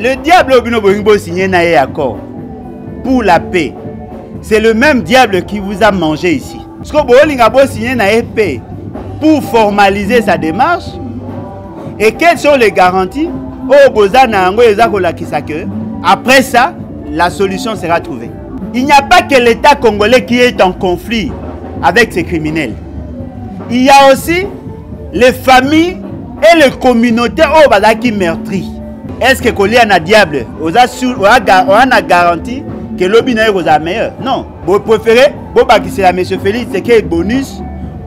Le diable a signé un accord pour la paix. C'est le même diable qui vous a mangé ici. Parce que vous avez signé une paix pour formaliser sa démarche. Et quelles sont les garanties? Après ça, la solution sera trouvée. Il n'y a pas que l'État congolais qui est en conflit avec ces criminels. Il y a aussi les familles et les communautés qui meurtrissent. Est-ce que Koli a diable? On a garanti que l'obinaï est meilleur? Non. Vous préférez, c'est la M. Félix, c'est qu'il y ait bonus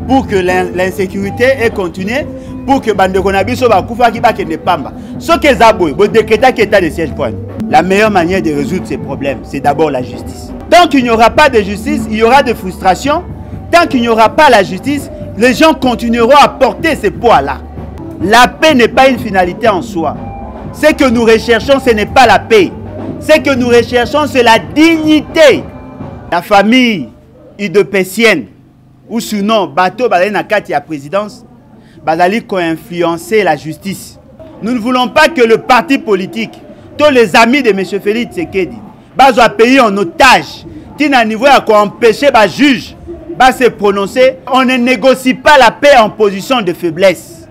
pour que l'insécurité ait continué, pour que Bandekonabi soit Koufa qui va ne pamba. Ce que Zaboui, vous décrétez qu'il état de siège point. La meilleure manière de résoudre ces problèmes, c'est d'abord la justice. Tant qu'il n'y aura pas de justice, il y aura de frustration. Tant qu'il n'y aura pas la justice, les gens continueront à porter ces poids-là. La paix n'est pas une finalité en soi. Ce que nous recherchons, ce n'est pas la paix. Ce que nous recherchons, c'est la dignité. La famille idopécienne, ou sinon, bateau na kati ya présidence, bazali ko influencer la justice. Nous ne voulons pas que le parti politique, tous les amis de M. Félix Tshisekedi, soient payés en otage. Tina niveau à empêcher les juges de se prononcer. On ne négocie pas la paix en position de faiblesse.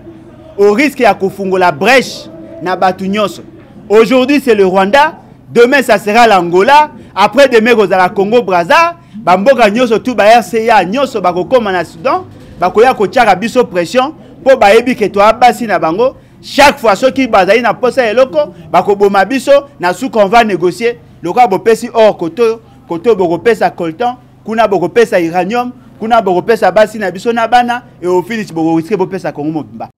Au risque de faire la brèche na batu nyonso. Aujourd'hui c'est le Rwanda, demain ça sera l'Angola, après demain c'est le Congo Brazza, bamboka nyonso tout ba RCA nyonso bakokoma na Soudan, bakoya ko tiaka biso pression pour bayebi ke to abasi na bango. Chaque fois ceux qui bazali na posa eloko bakoboma biso na sou qu'on va négocier le quoi bopesi or koto bokopesa coltan, kuna bokopesa uranium, kuna bokopesa basi na biso na bana et au finish boko risque bopesa Congo mobimba.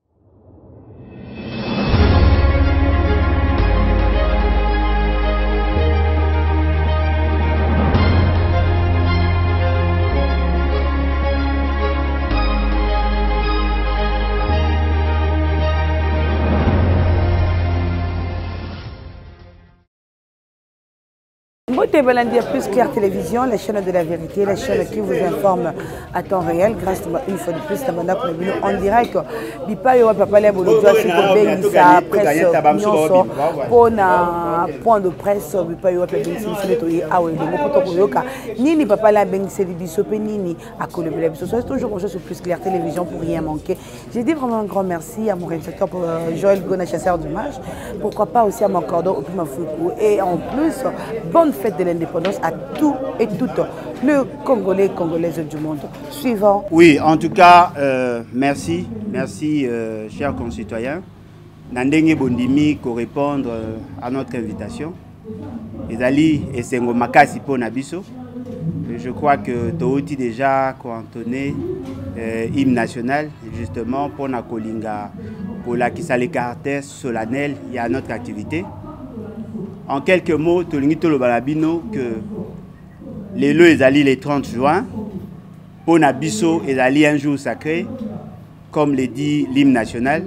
Plus Clair Télévision, la chaîne de la vérité, la chaîne qui vous informe à temps réel, grâce à une fois de plus, on dirait que Bipa Yoa Papa Lebo doit se sa presse pour un point de presse, Bipa Yoa Papa Nini Papa la Bengse Bisope Nini à Colombe. C'est toujours sur Plus Clair Télévision pour rien manquer. J'ai dit vraiment un grand merci à mon réalisateur Joël Gona, chasseur d'image. Pourquoi pas aussi à mon cordon Opima Foukou. Et en plus, bonne fête de l'indépendance à tous et toutes les Congolais et Congolaises du monde. Suivant. Oui, en tout cas, merci, chers concitoyens. Nandenge Bondimi pour répondre à notre invitation. Ezali et Sengo Makasi pour Nabiso. Je crois que Tooti déjà cantonné hymne national justement pour Nakolinga pour la qui ça les caractères solennels il y a notre activité. En quelques mots, Tolingi Tolo Balabino que les le Ezali le 30 juin pour Nabiso Ezali un jour sacré comme le dit l'hymne national.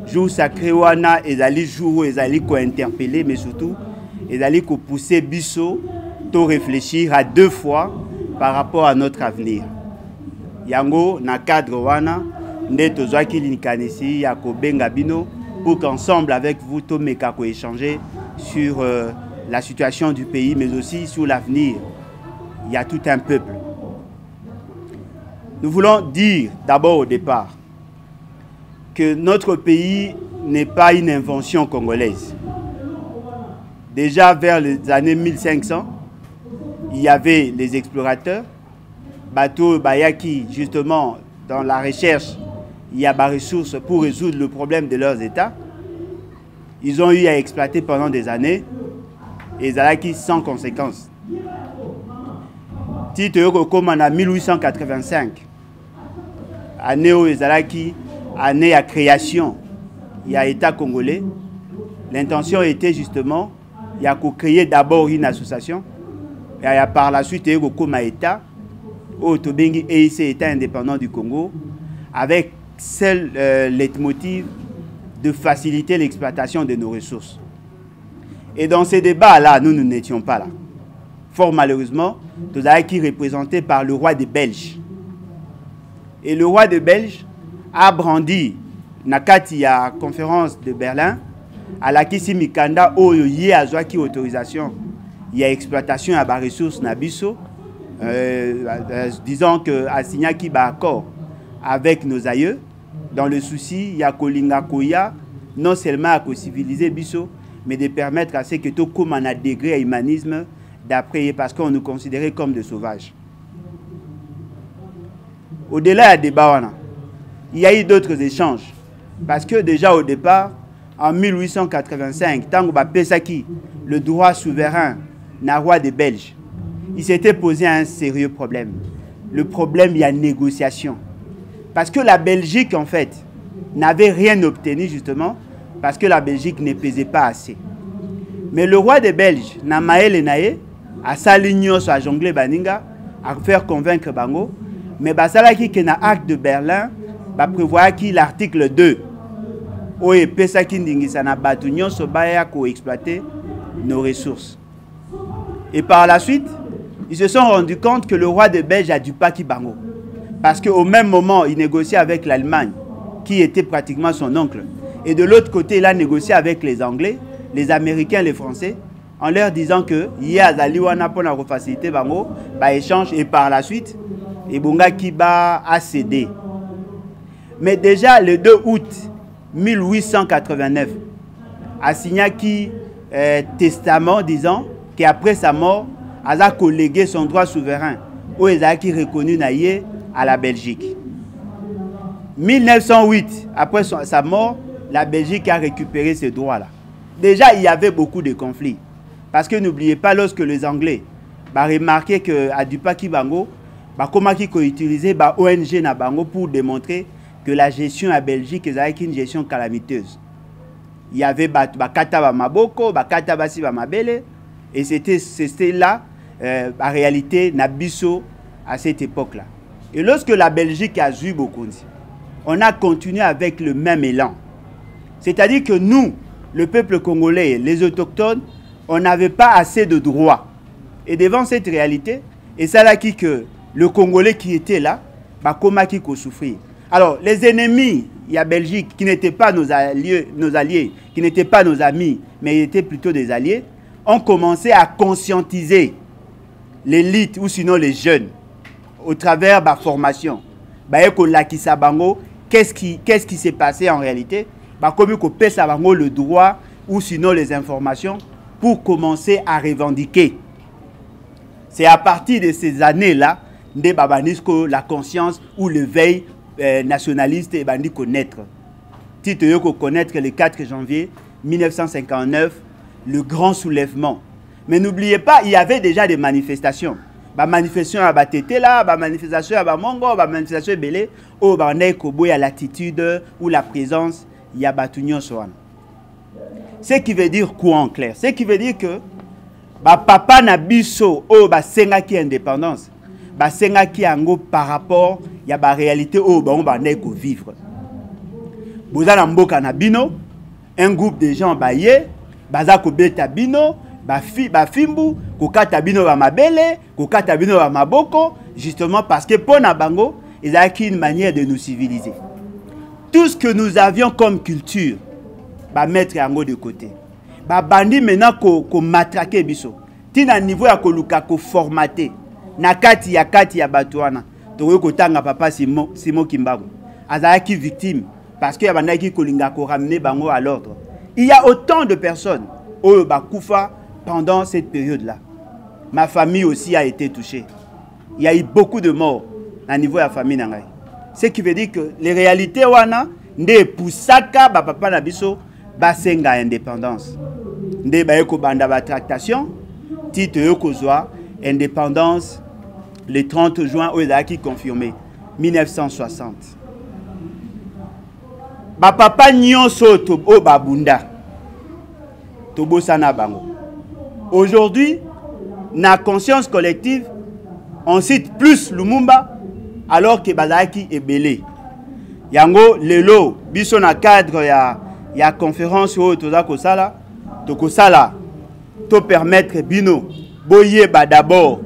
Jour sacré wana Ezali jour où Ezali ko interpeller mais surtout Ezali ko pousser Biso to réfléchir à deux fois par rapport à notre avenir. Yango na cadre wana nde tozwaki linkanisi ya ko benga bino pour qu'ensemble avec vous to meka ko échanger sur la situation du pays mais aussi sur l'avenir. Il y a tout un peuple. Nous voulons dire d'abord au départ que notre pays n'est pas une invention congolaise. Déjà vers les années 1500, il y avait les explorateurs, Bateau Bayaki, justement, dans la recherche, il y a des ressources pour résoudre le problème de leurs États. Ils ont eu à exploiter pendant des années, et Zalaki sans conséquence. Tite Yoko en 1885, année où Zalaki, année à création, il y a État congolais. L'intention était justement, il y a créer d'abord une association, et par la suite, il y a État, au Tobengi EIC, État indépendant du Congo, avec seul leitmotiv de faciliter l'exploitation de nos ressources. Et dans ces débats-là, nous n'étions pas là. Fort malheureusement, nous avons été représentés par le roi des Belges. Et le roi des Belges a brandi, Nakati à la conférence de Berlin, à la kisi mikanda oyo yé azwaki autorisation il y a exploitation à ba ressources na biso disons que a signé qui ba accord avec nos aïeux dans le souci il y a kolinga koya non seulement à civiliser biso mais de permettre à ce que tout comme un degré à humanisme d'après parce qu'on nous considérait comme des sauvages. Au-delà des débat, il y a eu d'autres échanges. Parce que déjà au départ, en 1885, tant que Pesaki, le droit souverain, n'a roi des Belges, il s'était posé un sérieux problème. Le problème, il y a négociation. Parce que la Belgique, en fait, n'avait rien obtenu justement, parce que la Belgique ne pesait pas assez. Mais le roi des Belges, Namaël et Naé, a s'aligné sur la jongle Baninga, à faire convaincre Bango, mais basalaki que na acte de Berlin ba prévoit qui l'article 2 o epesaki ndingisa na batu nyonso baya ko exploiter nos ressources. Et par la suite, ils se sont rendus compte que le roi de Belge a dû pas qui Bango parce qu'au même moment, il négociait avec l'Allemagne qui était pratiquement son oncle et de l'autre côté, il a négocié avec les Anglais, les Américains, les Français en leur disant que y a zaliwana pour la faciliter Bango ba échange et par la suite et Bonga Kiba a cédé. Mais déjà le 2 août 1889, a signé qui testament disant qu'après sa mort, il a collégué son droit souverain où il a reconnu naïe à la Belgique. 1908, après sa mort, la Belgique a récupéré ce droit-là. Déjà, il y avait beaucoup de conflits. Parce que n'oubliez pas, lorsque les Anglais remarquaient qu'à Dupaki Bango, comment ils ont utilisé l'ONG na Bango pour démontrer que la gestion à Belgique est une gestion calamiteuse. Il y avait Bakata Maboko, Bakata Basi Mabele, et c'était là, en réalité, Nabiso à cette époque-là. Et lorsque la Belgique a eu beaucoup, on a continué avec le même élan. C'est-à-dire que nous, le peuple congolais, les autochtones, on n'avait pas assez de droits. Et devant cette réalité, et c'est là que le Congolais qui était là, comment qui souffrir. Alors, les ennemis, il y a Belgique, qui n'étaient pas nos alliés, qui n'étaient pas nos amis, mais étaient plutôt des alliés, ont commencé à conscientiser l'élite ou sinon les jeunes au travers de la formation. Qu'est-ce qui s'est passé en réalité? Comme on peut savoir le droit ou sinon les informations pour commencer à revendiquer. C'est à partir de ces années-là que la conscience ou le veille nationaliste est bandi connaître. Tito yoko connaître le 4 janvier 1959, le grand soulèvement. Mais n'oubliez pas, il y avait déjà des manifestations. Manifestation à Batete là, manifestation à Mongo, manifestation à Belé, où on a l'attitude ou la présence, il y a Batunyon Soan. Ce qui veut dire quoi en clair? Ce qui veut dire que papa Nabiso, senga qui indépendance, senga qui ango par rapport il y a la réalité où on va vivre. Vous avez un groupe de gens baillés, bazako beta bino, bafimbu, kokata bino ba mabele, kokata bino ba maboko, justement parce que pour Nabango, ils ont une manière de nous civiliser. Tout ce que nous avions comme culture, mettre yango de côté. Bandi maintenant ko matraquer biso. Tina niveau ya koluka ko formater. Na kati ya batuana. Towe ko tanga papa Simo Kimbangu. Azaki victime parce que yabandaki kolinga ko ramener bango à l'ordre. Il y a autant de personnes au bakufa pendant cette période-là. Ma famille aussi a été touchée. Il y a eu beaucoup de morts à niveau de la famille nangai. Ce qui veut dire que les réalités wana nde pusaka papa na biso basenga indépendance. Nde bayeko banda ba tractation titre yoko zwa indépendance le 30 juin au qui confirmé 1960. Papa nyonso to o babunda tobo sana bango. Aujourd'hui, na conscience collective, on cite plus Lumumba alors que Bazaki est belé. Yango lelo biso na cadre ya conférence au toza kosala to permettre bino boye d'abord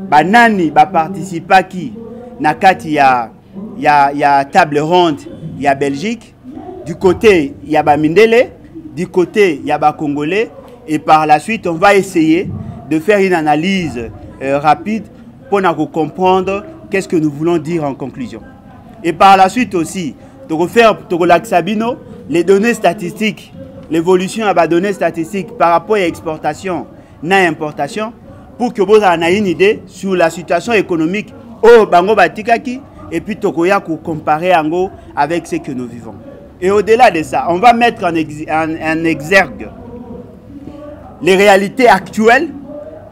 banani ba participa qui na kati ya table ronde ya Belgique du côté ya ba Mindele du côté Yaba Congolais et par la suite, on va essayer de faire une analyse rapide pour comprendre qu'est-ce que nous voulons dire en conclusion. Et par la suite aussi, de refaire les données statistiques, l'évolution des données statistiques par rapport à l'exportation et l'importation pour que vous ayez une idée sur la situation économique au Bango Batikaki et puis Tokoya pour comparer avec ce que nous vivons. Et au-delà de ça, on va mettre en exergue les réalités actuelles,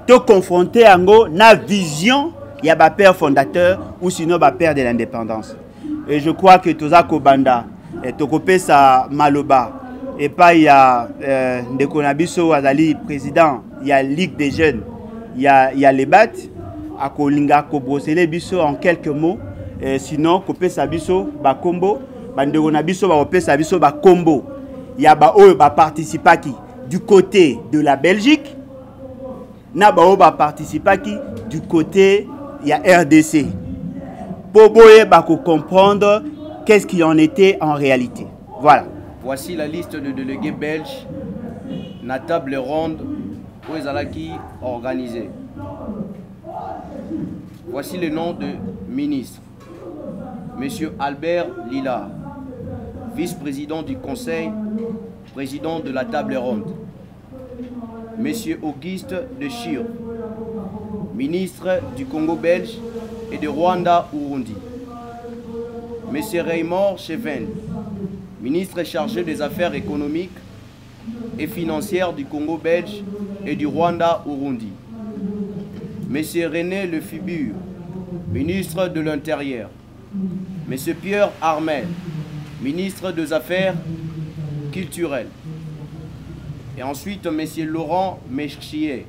te confronter à la vision il y a un père fondateur ou sinon un père de l'indépendance. Et je crois que Toza Kobanda, Tokopesa Maloba, et pas il y a Ndekonabiso Azali, président, il y a Ligue des jeunes, il y a les BAT, à Kolinga Kobrosele Biso en quelques mots, sinon Kopesa Biso, Bakombo, Bandekonabiso, Bapesa Biso, Bakombo, il y a participaki du côté de la Belgique, Nabaoba participaki du côté il y a RDC. Pour comprendre qu'est-ce qui en était en réalité. Voilà. Voici la liste de délégués belges, na table ronde où ils allaient organisés. Voici le nom de ministre. Monsieur Albert Lila, vice-président du Conseil, président de la table ronde. Monsieur Auguste de Chir, ministre du Congo belge et de Rwanda-Urundi. Monsieur Raymond Cheven, ministre chargé des Affaires économiques et financières du Congo belge et du Rwanda-Urundi. Monsieur René Le Fibur, ministre de l'Intérieur. Monsieur Pierre Armel, ministre des Affaires culturelles. Et ensuite, Monsieur Laurent Mechier,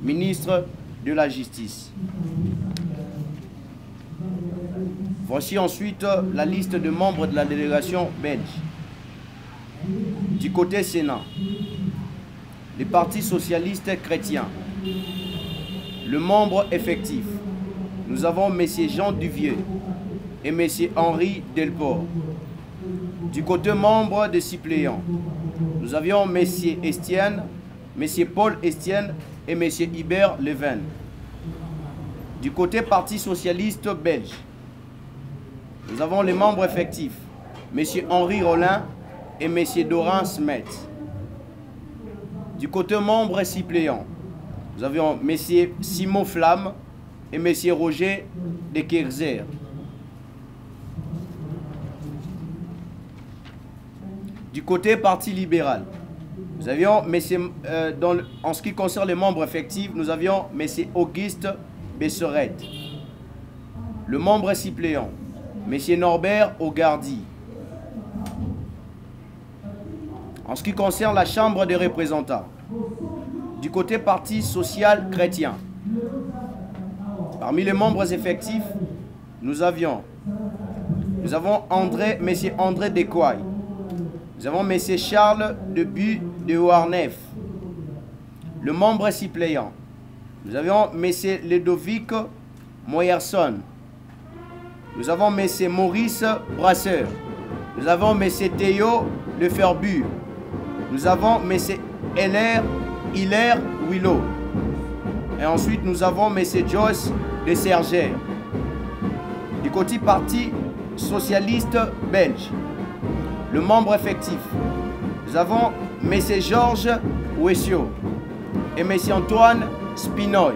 ministre de la Justice. Voici ensuite la liste de membres de la délégation belge. Du côté Sénat, les partis socialistes chrétiens. Le membre effectif, nous avons M. Jean Duvieux et M. Henri Delport. Du côté membre des suppléants, nous avions M. Estienne, M. Paul Estienne et M. Hubert Leven. Du côté Parti socialiste belge, nous avons les membres effectifs, M. Henri Rollin et M. Dorin Smet. Du côté membre suppléant, nous avions M. Simon Flamme et M. Roger de Kerzer. Du côté Parti libéral, nous avions en ce qui concerne les membres effectifs, nous avions M. Auguste Besseret. Le membre suppléant, M. Norbert Augardi. En ce qui concerne la Chambre des représentants, du côté Parti social chrétien, parmi les membres effectifs, nous avons M. André Descoy. Nous avons M. Charles Debu de Warnef. Le membre suppléant, nous avons M. Ludovic Moyerson. Nous avons M. Maurice Brasseur. Nous avons M. Théo Leferbure. Nous avons M. Hilaire Willow. Et ensuite, nous avons M. Joyce de Sergère. Du côté Parti socialiste belge, le membre effectif, nous avons M. Georges Wessio et M. Antoine Spinoy.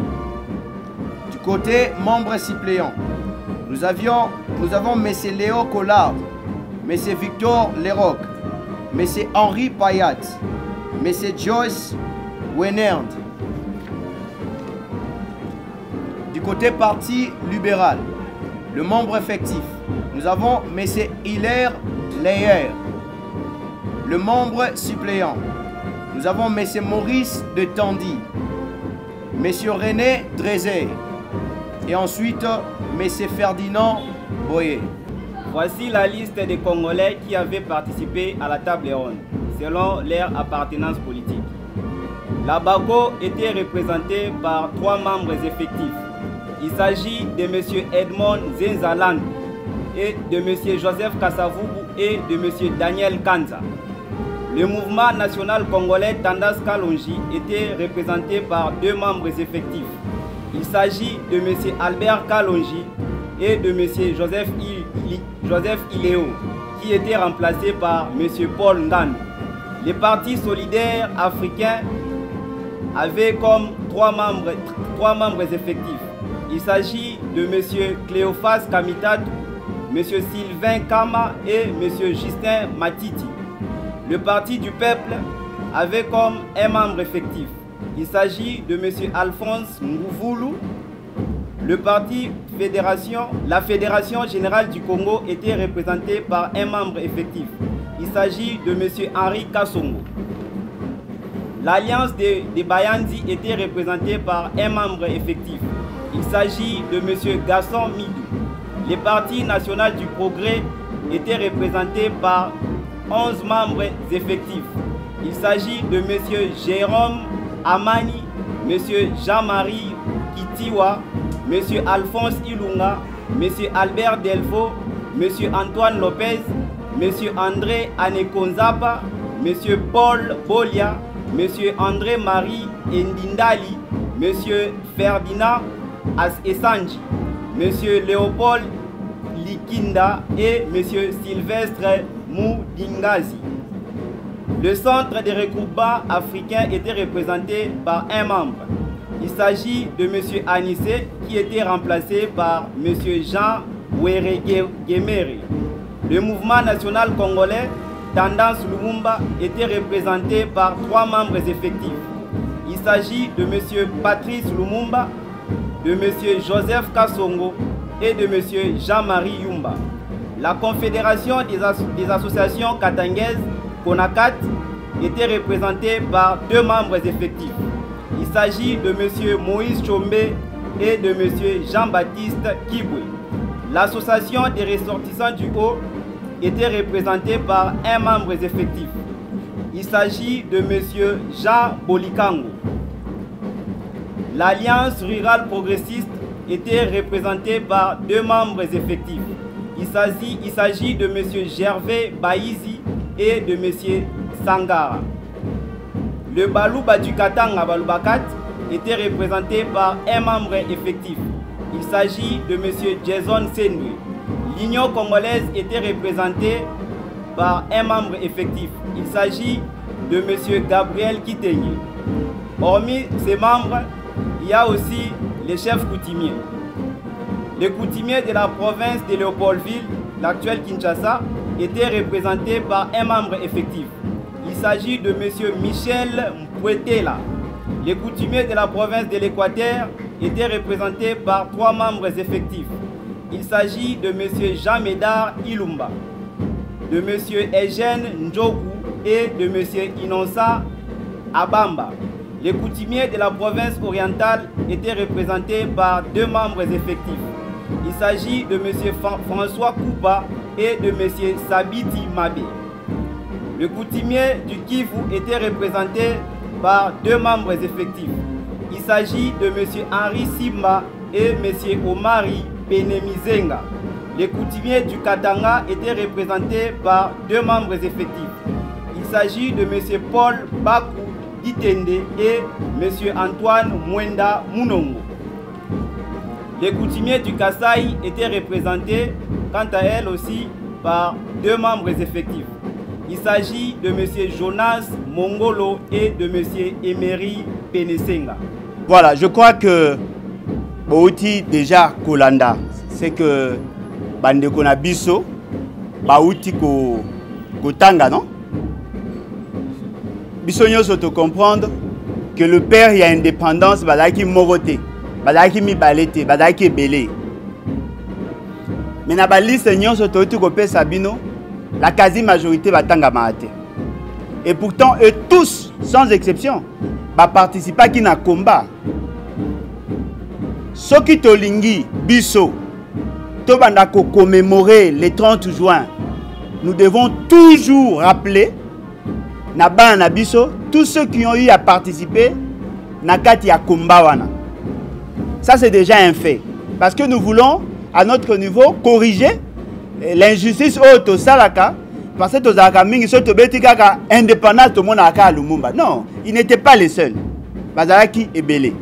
Du côté membre suppléant, nous avons M. Léo Collard, M. Victor Leroc, M. Henri Payat, M. Joyce Wenerd. Du côté Parti libéral, le membre effectif, nous avons M. Hilaire Leyer. Le membre suppléant, nous avons M. Maurice de Tandy, M. René Drézé et ensuite M. Ferdinand Boyer. Voici la liste des Congolais qui avaient participé à la table ronde, selon leur appartenance politique. La BACO était représentée par 3 membres effectifs. Il s'agit de M. Edmond Zenzaland et de M. Joseph Kassavoubou et de M. Daniel Kanza. Le mouvement national congolais Tendance Kalonji était représenté par 2 membres effectifs. Il s'agit de M. Albert Kalonji et de M. Joseph Iléo, qui était remplacé par M. Paul Ngan. Les partis solidaires africains avaient comme 3 membres effectifs. Il s'agit de M. Cléophas Kamitat, M. Sylvain Kama et M. Justin Matiti. Le Parti du Peuple avait comme 1 membre effectif. Il s'agit de M. Alphonse Ngouvoulou. La Fédération Générale du Congo était représentée par 1 membre effectif. Il s'agit de M. Henri Kassongo. L'Alliance des Bayandi était représentée par 1 membre effectif. Il s'agit de M. Gaston Midou. Les partis nationaux du progrès étaient représentés par 11 membres effectifs. Il s'agit de M. Jérôme Amani, M. Jean-Marie Kitiwa, M. Alphonse Ilunga, M. Albert Delvaux, M. Antoine Lopez, M. André Anekonzapa, M. Paul Bolia, M. André-Marie Ndindali, M. Ferdinand Essanji, M. Léopold Likinda et M. Sylvestre Moudingazi. Le centre de regroupement africain était représenté par 1 membre. Il s'agit de M. Anissé qui était remplacé par M. Jean Weregemere. Le mouvement national congolais Tendance Lumumba était représenté par 3 membres effectifs. Il s'agit de M. Patrice Lumumba, de M. Joseph Kassongo et de M. Jean-Marie Yumba. La Confédération des associations katangaises, CONACAT, était représentée par 2 membres effectifs. Il s'agit de M. Moïse Chombe et de M. Jean-Baptiste Kibwe. L'association des ressortissants du Haut était représentée par 1 membre effectif. Il s'agit de M. Jean Bolikango. L'Alliance rurale progressiste était représentée par 2 membres effectifs. Il s'agit de M. Gervais Baïzi et de M. Sangara. Le Balouba du Katanga Baloubakat était représenté par 1 membre effectif. Il s'agit de M. Jason Sendwe. L'Union congolaise était représentée par 1 membre effectif. Il s'agit de M. Gabriel Kitenye. Hormis ces membres, il y a aussi les chefs coutumiers. Les coutumiers de la province de Léopoldville, l'actuelle Kinshasa, étaient représentés par 1 membre effectif. Il s'agit de M. Michel Mpouetela. Les coutumiers de la province de l'Équateur étaient représentés par 3 membres effectifs. Il s'agit de M. Jean-Médard Ilumba, de M. Eugène Ndjogu et de M. Innocent Abamba. Les coutumiers de la province orientale étaient représentés par 2 membres effectifs. Il s'agit de M. François Koupa et de M. Sabiti Mabé. Le coutumier du Kivu était représenté par 2 membres effectifs. Il s'agit de M. Henri Simba et M. Omari Penemizenga. Les coutumiers du Katanga étaient représentés par 2 membres effectifs. Il s'agit de M. Paul Bakou Ditende et M. Antoine Mwenda Munongo. Les coutumiers du Kasaï étaient représentés, quant à elles aussi, par 2 membres effectifs. Il s'agit de M. Jonas Mongolo et de M. Emery Penesenga. Voilà, je crois que Bauti déjà Kolanda, c'est que Bande Konabiso, Bauti Kotanga, non? Bisogno te comprendre que le père il y a indépendance, Badaki Moroté, Badaki Mibalete, Badaki Belé. Mais na baliste nyonso to kopé Sabino, la quasi-majorité va tanga maate. Et pourtant, eux tous, sans exception, va participer à un combat. Ce qui tolingi, biso, to bandako commémorer le 30 juin, nous devons toujours rappeler, Naba na biso, tous ceux qui ont eu à participer, nakati ya combat wana. Ça c'est déjà un fait. Parce que nous voulons, à notre niveau, corriger l'injustice au Salaka parce que tozalaka mingi so tobeti kaka indépendance tomonaka Lumumba. Non, ils n'étaient pas les seuls. Bazalaki ebele.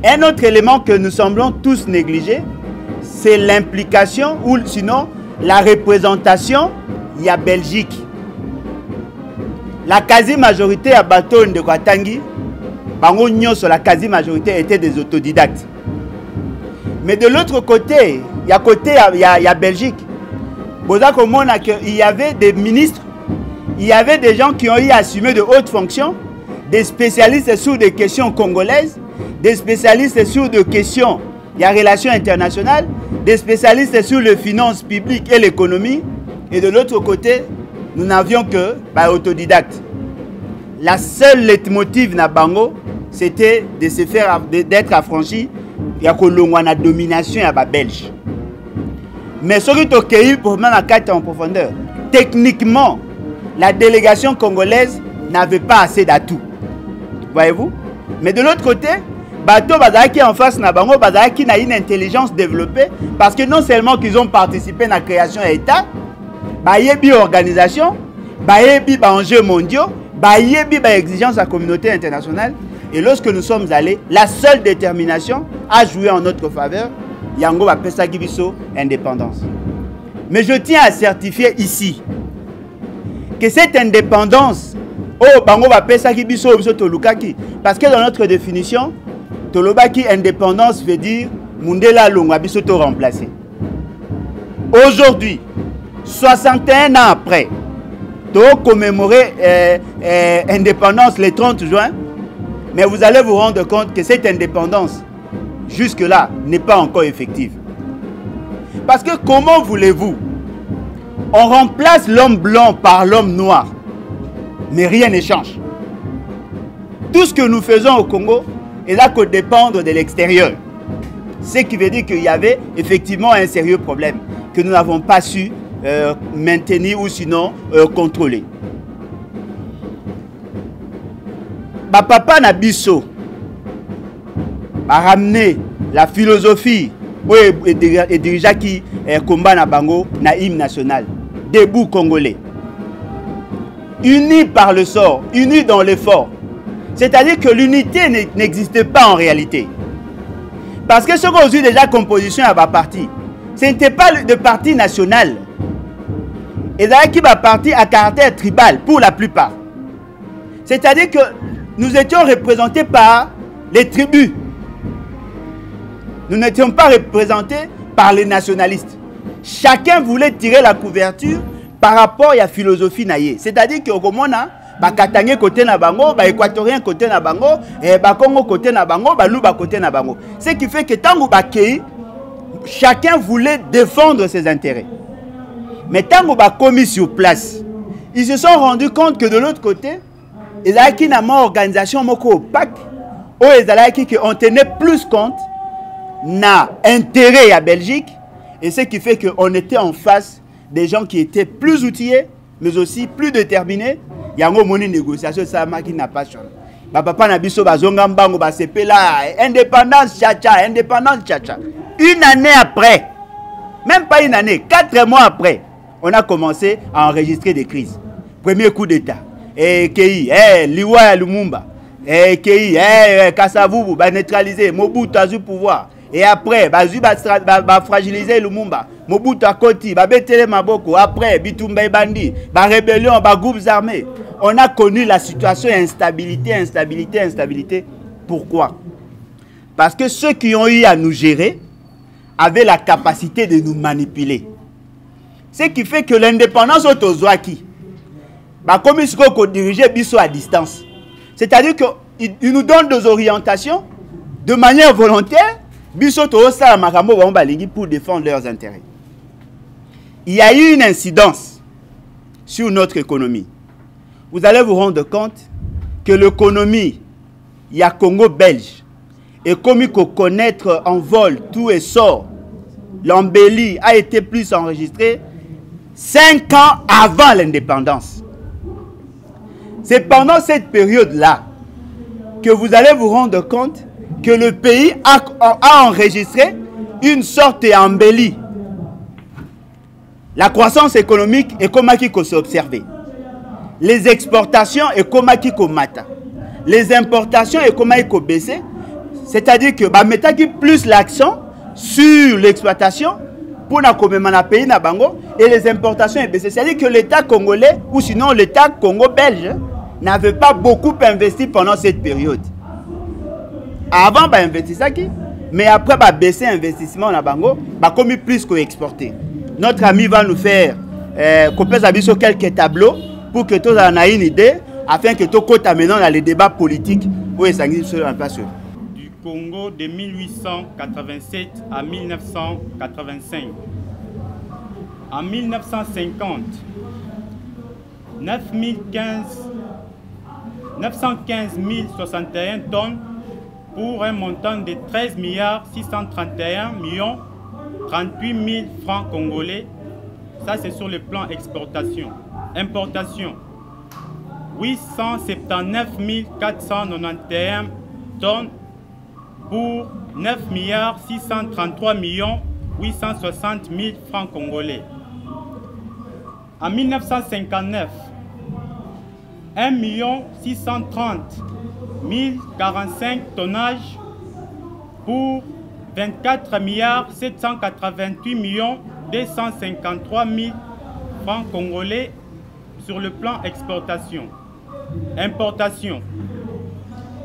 Un autre élément que nous semblons tous négliger, c'est l'implication ou sinon la représentation de la Belgique. La quasi-majorité à Baton de Kwatangi, la quasi-majorité était des autodidactes. Mais de l'autre côté, il y a Belgique. Il y avait des ministres, il y avait des gens qui ont eu à assumer de hautes fonctions, des spécialistes sur des questions congolaises, des spécialistes sur des questions de relations internationales, des spécialistes sur les finances publiques et l'économie. Et de l'autre côté, nous n'avions que autodidactes. La seule leitmotiv na bango, c'était de se faire d'être affranchi ya kolongwa domination ya ba Belge. Mais ce qui est pour la carte en profondeur, techniquement, la délégation congolaise n'avait pas assez d'atouts. Voyez-vous? Mais de l'autre côté, Bato Bazaki en face na bango, Bazaki na une intelligence développée parce que non seulement qu'ils ont participé à la création de l'État, bayebi organisation, bayebi enjeux mondiaux, bayebi exigence de la communauté internationale. Et lorsque nous sommes allés, la seule détermination a joué en notre faveur. Yango va pesa gibiso indépendance. Mais je tiens à certifier ici que cette indépendance, oh bango va pesa gibiso biso tolukaki, parce que dans notre définition, tolobaki indépendance veut dire mundela longa biso to remplacer. Aujourd'hui, 61 ans après, to commémorer indépendance le 30 juin, mais vous allez vous rendre compte que cette indépendance jusque-là n'est pas encore effective. Parce que comment voulez-vous? On remplace l'homme blanc par l'homme noir, mais rien ne change. Tout ce que nous faisons au Congo est là que dépendre de l'extérieur. Ce qui veut dire qu'il y avait effectivement un sérieux problème que nous n'avons pas su maintenir ou sinon contrôler. Papa Nabiso a ramené la philosophie et déjà qui combat na bango na hymne national. Debout Congolais. Unis par le sort, unis dans l'effort. C'est-à-dire que l'unité n'existait pas en réalité. Parce que ce qu'on a eu déjà composition à ma parti, ce n'était pas de parti national. Et d'ailleurs qui va parti à caractère tribal pour la plupart. C'est-à-dire que nous étions représentés par les tribus. Nous n'étions pas représentés par les nationalistes. Chacun voulait tirer la couverture par rapport à la philosophie naïe. C'est-à-dire que au Gomona, Katangé côté na bango, Équatorien côté na bango, Congo côté na bango, Luba côté na bango. Ce qui fait que tant que chacun voulait défendre ses intérêts. Mais tant que commis sur place, ils se sont rendus compte que de l'autre côté, ils avaient une organisation opaque, où ils on tenait plus compte na intérêt à Belgique, et ce qui fait qu'on était en face des gens qui étaient plus outillés, mais aussi plus déterminés. Il y a une négociation, ça qui n'a pas changé. Papa Nabiso bazonga mbango ba sepela indépendance tchacha, indépendance tchacha. Une année après, même pas une année, 4 mois après, on a commencé à enregistrer des crises. Premier coup d'état. Kei, Liwa Lumumba. Kei, Kasavubu, ba neutraliser, Mobutu a eu pouvoir. Et après, ba fragiliser Lumumba. Mobutu a koti, ba betele maboko. Après, Bitumba Bandi, ba rébellion, ba groupes armés. On a connu la situation instabilité, instabilité, instabilité. Pourquoi? Parce que ceux qui ont eu à nous gérer avaient la capacité de nous manipuler. Ce qui fait que l'indépendance est aux Ouaki. Comme ils sont dirigés biso à distance. C'est-à-dire qu'ils nous donnent des orientations de manière volontaire biso to sa makambo pour défendre leurs intérêts. Il y a eu une incidence sur notre économie. Vous allez vous rendre compte que l'économie, il y a Congo belge, et comme il faut connaître en vol tout et sort, l'embellie a été plus enregistrée 5 ans avant l'indépendance. C'est pendant cette période-là que vous allez vous rendre compte que le pays a enregistré une sorte d'embellie. La croissance économique est comme qui s'observe. Les exportations est comme qui mata. Les importations est comme qui baissé. C'est-à-dire que bah mettons plus l'accent sur l'exploitation pour na komema pays na bango et les importations est baissé. C'est-à-dire que l'État congolais ou sinon l'État congo-belge n'avait pas beaucoup investi pendant cette période. Avant bah investir ça qui, mais après bah baisser investissement na bango bah comme plus qu'exporter. Notre ami va nous faire quelques tableaux pour que tous en aient une idée afin que tout côté maintenant dans les débats politiques où ils s'engagent en place. Du Congo de 1887 à 1985. En 1950, 915 061 tonnes pour un montant de 13 631 38 000 francs congolais. Ça c'est sur le plan exportation. Importation, 879 491 tonnes pour 9 633 860 000 francs congolais. En 1959, 1 630 045 tonnages pour 24 788 253 000 francs congolais sur le plan exportation. Importation,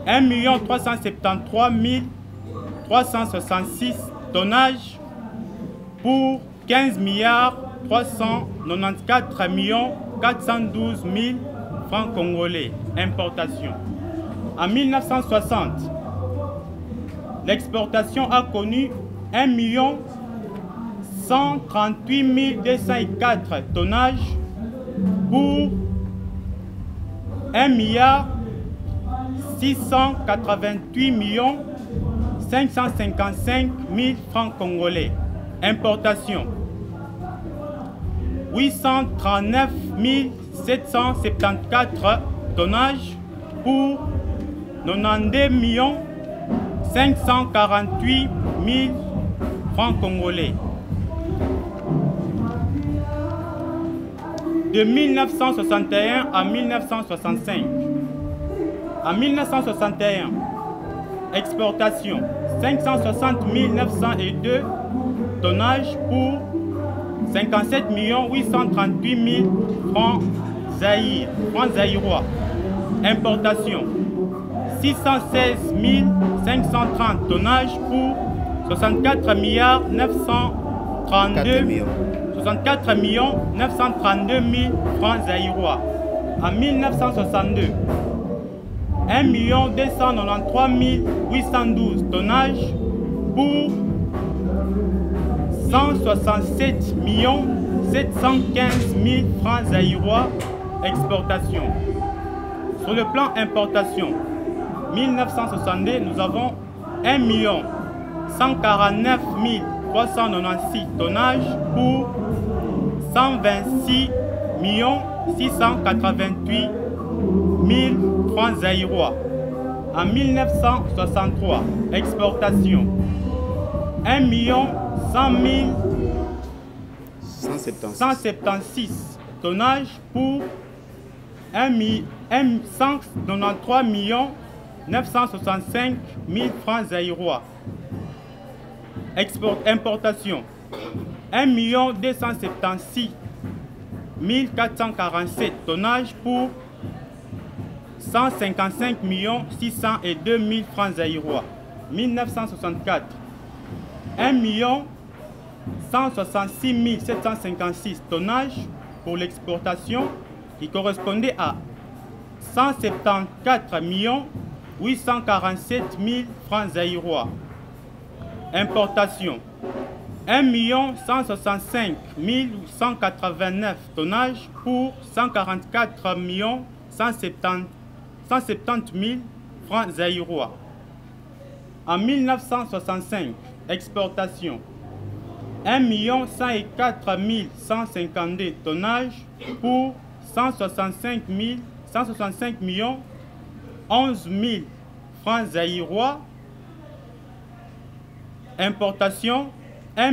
1 373 366 tonnages pour 15 394 412 000 francs congolais. Importation. En 1960, l'exportation a connu 1 138 204 tonnages pour 1 688 555 000 francs congolais. Importation, 839 774 tonnages pour 92 548 000 francs congolais. De 1961 à 1965. En 1961, exportation 560 902 tonnages pour 57 838 000 francs zaïrois. Importation 616 530 tonnages pour 64 932 000 francs zaïrois. En 1962, 1 293 812 tonnages pour 167 715 000 francs zaïrois. Exportation. Sur le plan importation, 1962, nous avons 1 149 396 tonnages pour 126 688 000 francs zaïrois. En 1963, exportation 1 176 tonnages pour 193 965 000 francs zaïrois. Importation 1 276 447 tonnages pour 155 602 000 francs zaïrois. 1964, 1 166 756 tonnages pour l'exportation qui correspondait à 174 847 000 francs zaïrois. Importation 1 165 189 tonnages pour 144 170 000 francs zaïrois. En 1965, exportation 1 104 152 tonnages pour 165 11 000 francs zaïrois. Importation 1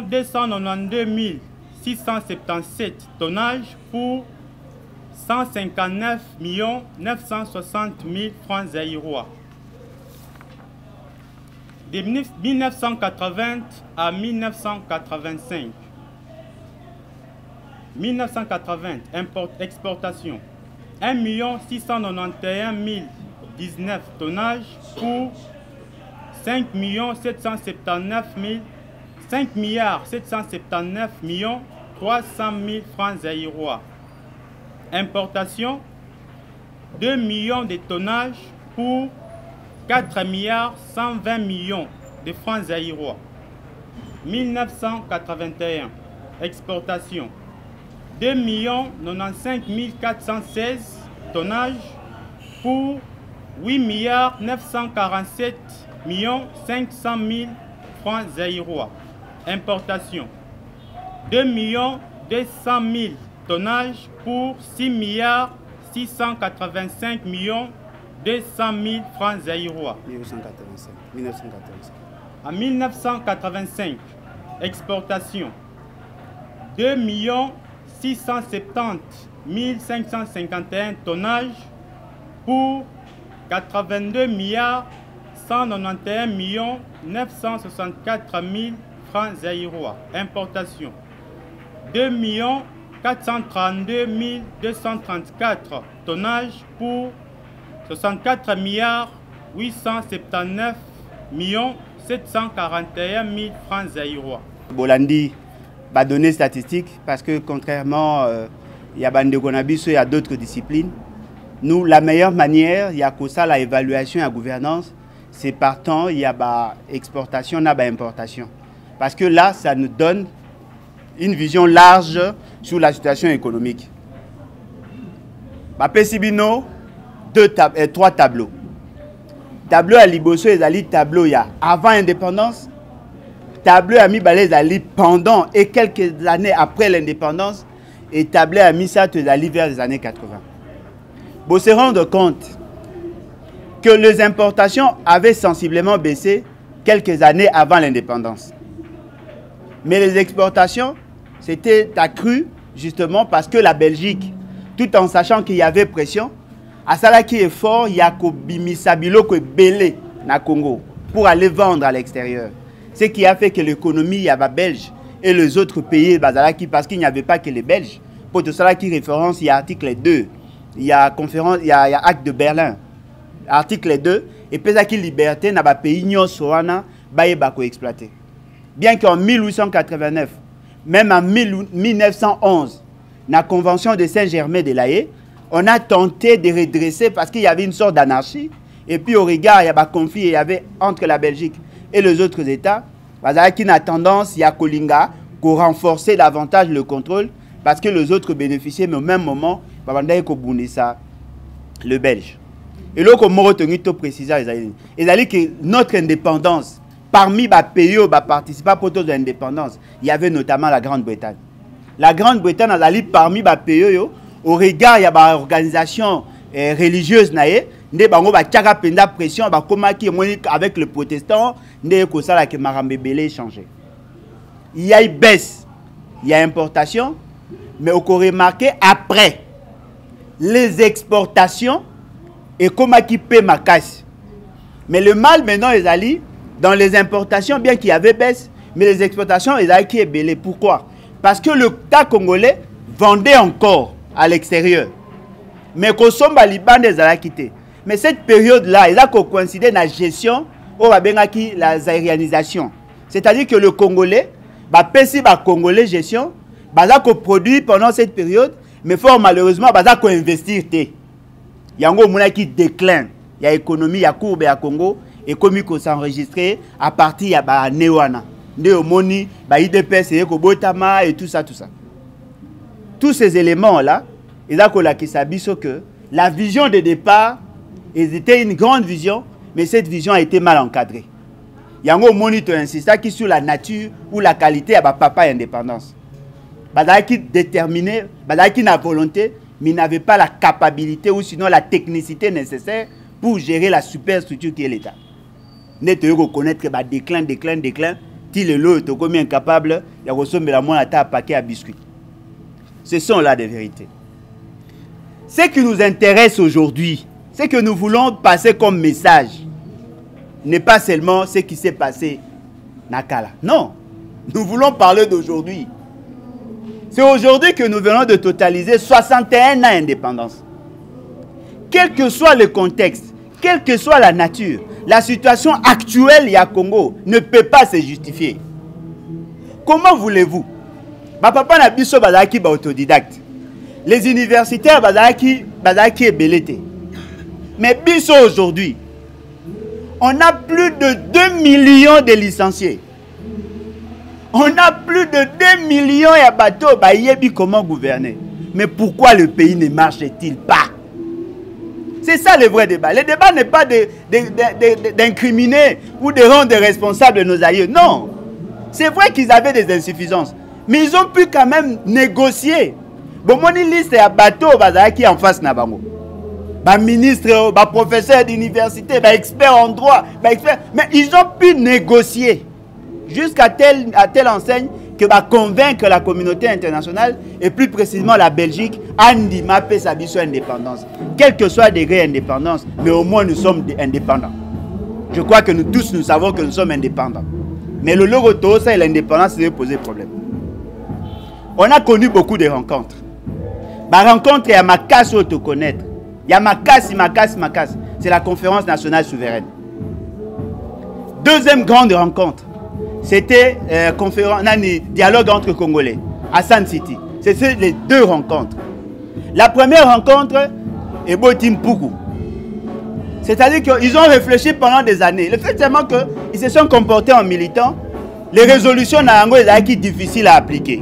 292 677 tonnages pour 159 960 000 francs zaïrois. De 1980 à 1985. 1980, exportation. 1 691 019 tonnages pour 5 779 300 000 francs zaïrois. Importation, 2 millions de tonnages pour 4 120 millions de francs zaïrois. 1981, exportation, 2 95 416 tonnages pour 8 947 500 000 francs zaïrois. Importation, 2 200 000 tonnages pour 6 685 200 000 francs zaïrois. 1985. En 1985, exportation, 2 670 551 tonnages pour 82 191 964 000 francs zaïrois. Importation, 2 432 234 tonnages pour 64 879 741 000 francs zaïrois. Bolandi va donner statistiques parce que contrairement il y a Bandegonabiso, il y a d'autres disciplines. Nous, la meilleure manière, il y a que ça, la évaluation et la gouvernance, c'est partant, il y a exportation, il y a importation. Parce que là, ça nous donne une vision large sur la situation économique. Pesibino, 3 tableaux. Tableau à Liboso, il tableau il y a avant l'indépendance. Tableau à Mibalé, il pendant et quelques années après l'indépendance. Et tableau à Missa, il vers les années 80. Vous se rendre compte que les importations avaient sensiblement baissé quelques années avant l'indépendance. Mais les exportations, c'était accru justement parce que la Belgique, tout en sachant qu'il y avait pression, à cela qui est fort, il y a Bimisabilo qui est belé na Congo pour aller vendre à l'extérieur. Ce qui a fait que l'économie y avait belge et les autres pays parce qu'il n'y avait pas que les Belges. Pour tout cela qui référence, il y a article 2, il y a conférence, il y a acte de Berlin, article 2 et puis qui liberté n'a pas pays nyo soana baye bako exploité. Bien qu'en 1889, même en 1911, la convention de Saint-Germain de l'Aye, on a tenté de redresser parce qu'il y avait une sorte d'anarchie. Et puis au regard, il y avait un conflit il y avait entre la Belgique et les autres États. Parce qu'il y a tendance, il y a Kolinga, pour renforcer davantage le contrôle parce que les autres bénéficiaient, mais au même moment, il y a le Belge. Et là, comme je vais préciser, il a dit que notre indépendance, parmi les pays qui participent pour l'indépendance, il y avait notamment la Grande-Bretagne. La Grande-Bretagne, elle parmi les pays, au regard, il y a des organisations religieuses, avec les pression avec les protestants, il y a une baisse, il y a importation, mais on peut remarquer après les exportations et comment qui paie ma casse. Mais le mal maintenant, ils allaient dans les importations, bien qu'il y avait baisse, mais les exportations, ils allaient qui est belé. Pourquoi? Parce que le tas congolais vendait encore à l'extérieur. Mais qu'on sommes à Liban, ils allaient quitter. Mais cette période-là, il a coïncidé dans la gestion, la aérianisation. C'est-à-dire que le Congolais, Congolais gestion, produit pendant cette période, mais fort malheureusement, investir. Il y a un monde qui décline. Il y a l'économie, il y a courbe à Congo, et comme il s'est enregistré à partir de Néwana. Néomoni, IDPS, et tout ça, tout ça. Tous ces éléments-là, il a que la vision de départ, c'était une grande vision, mais cette vision a été mal encadrée. Il y a un moniteur insistant qui sur la nature ou la qualité de papa indépendance. Qui déterminé, qui n'a volonté, mais n'avait pas la capacité ou sinon la technicité nécessaire pour gérer la superstructure qui est l'État. Nous devons reconnaître que déclin, Til et l'autre, comme incapable, il y a ressemblé à moi à paquet à biscuits. Ce sont là des vérités. Ce qui nous intéresse aujourd'hui, ce que nous voulons passer comme message, n'est pas seulement ce qui s'est passé Nakala. Non, nous voulons parler d'aujourd'hui. C'est aujourd'hui que nous venons de totaliser 61 ans d'indépendance. Quel que soit le contexte, quelle que soit la nature, la situation actuelle à Congo ne peut pas se justifier. Comment voulez-vous? Papa n'a biso bazaki ba autodidacte. Les universitaires bazaki ebelete. Mais biso aujourd'hui, on a plus de 2 millions de licenciés. On a plus de 2 millions de bateaux bayebi comment gouverner. Mais pourquoi le pays ne marche-t-il pas? C'est ça le vrai débat. Le débat n'est pas d'incriminer ou de rendre responsables nos aïeux. Non. C'est vrai qu'ils avaient des insuffisances. Mais ils ont pu quand même négocier. Bon, mon liste est à bateau qui en face Nabango. Ministre, professeur d'université, expert en droit, expert. Mais ils ont pu négocier jusqu'à telle enseigne que convaincre la communauté internationale et plus précisément la Belgique Andi Mapé sa biso indépendance. Quel que soit le degré d'indépendance, mais au moins nous sommes indépendants. Je crois que nous tous nous savons que nous sommes indépendants. Mais le logo ça et l'indépendance, ça poser problème. On a connu beaucoup de rencontres. Rencontre, il y a ma casse où te connaître. Il y a ma casse. C'est la conférence nationale souveraine. Deuxième grande rencontre, c'était dialogue entre Congolais à San City. C'était les deux rencontres. La première rencontre est Botim Poukou. C'est-à-dire qu'ils ont réfléchi pendant des années. Le fait seulement qu'ils se sont comportés en militants, les résolutions n'ont été difficiles à appliquer.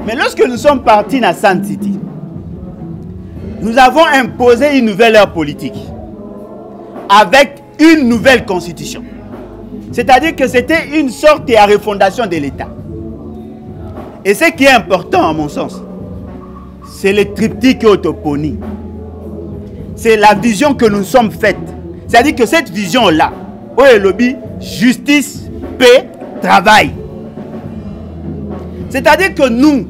Mais lorsque nous sommes partis à San City, nous avons imposé une nouvelle ère politique avec une nouvelle constitution. C'est-à-dire que c'était une sorte de refondation de l'État. Et ce qui est important à mon sens, c'est le triptyque autoponie. C'est la vision que nous sommes faites. C'est-à-dire que cette vision-là, où est le lobby, justice, paix, travail. C'est-à-dire que nous,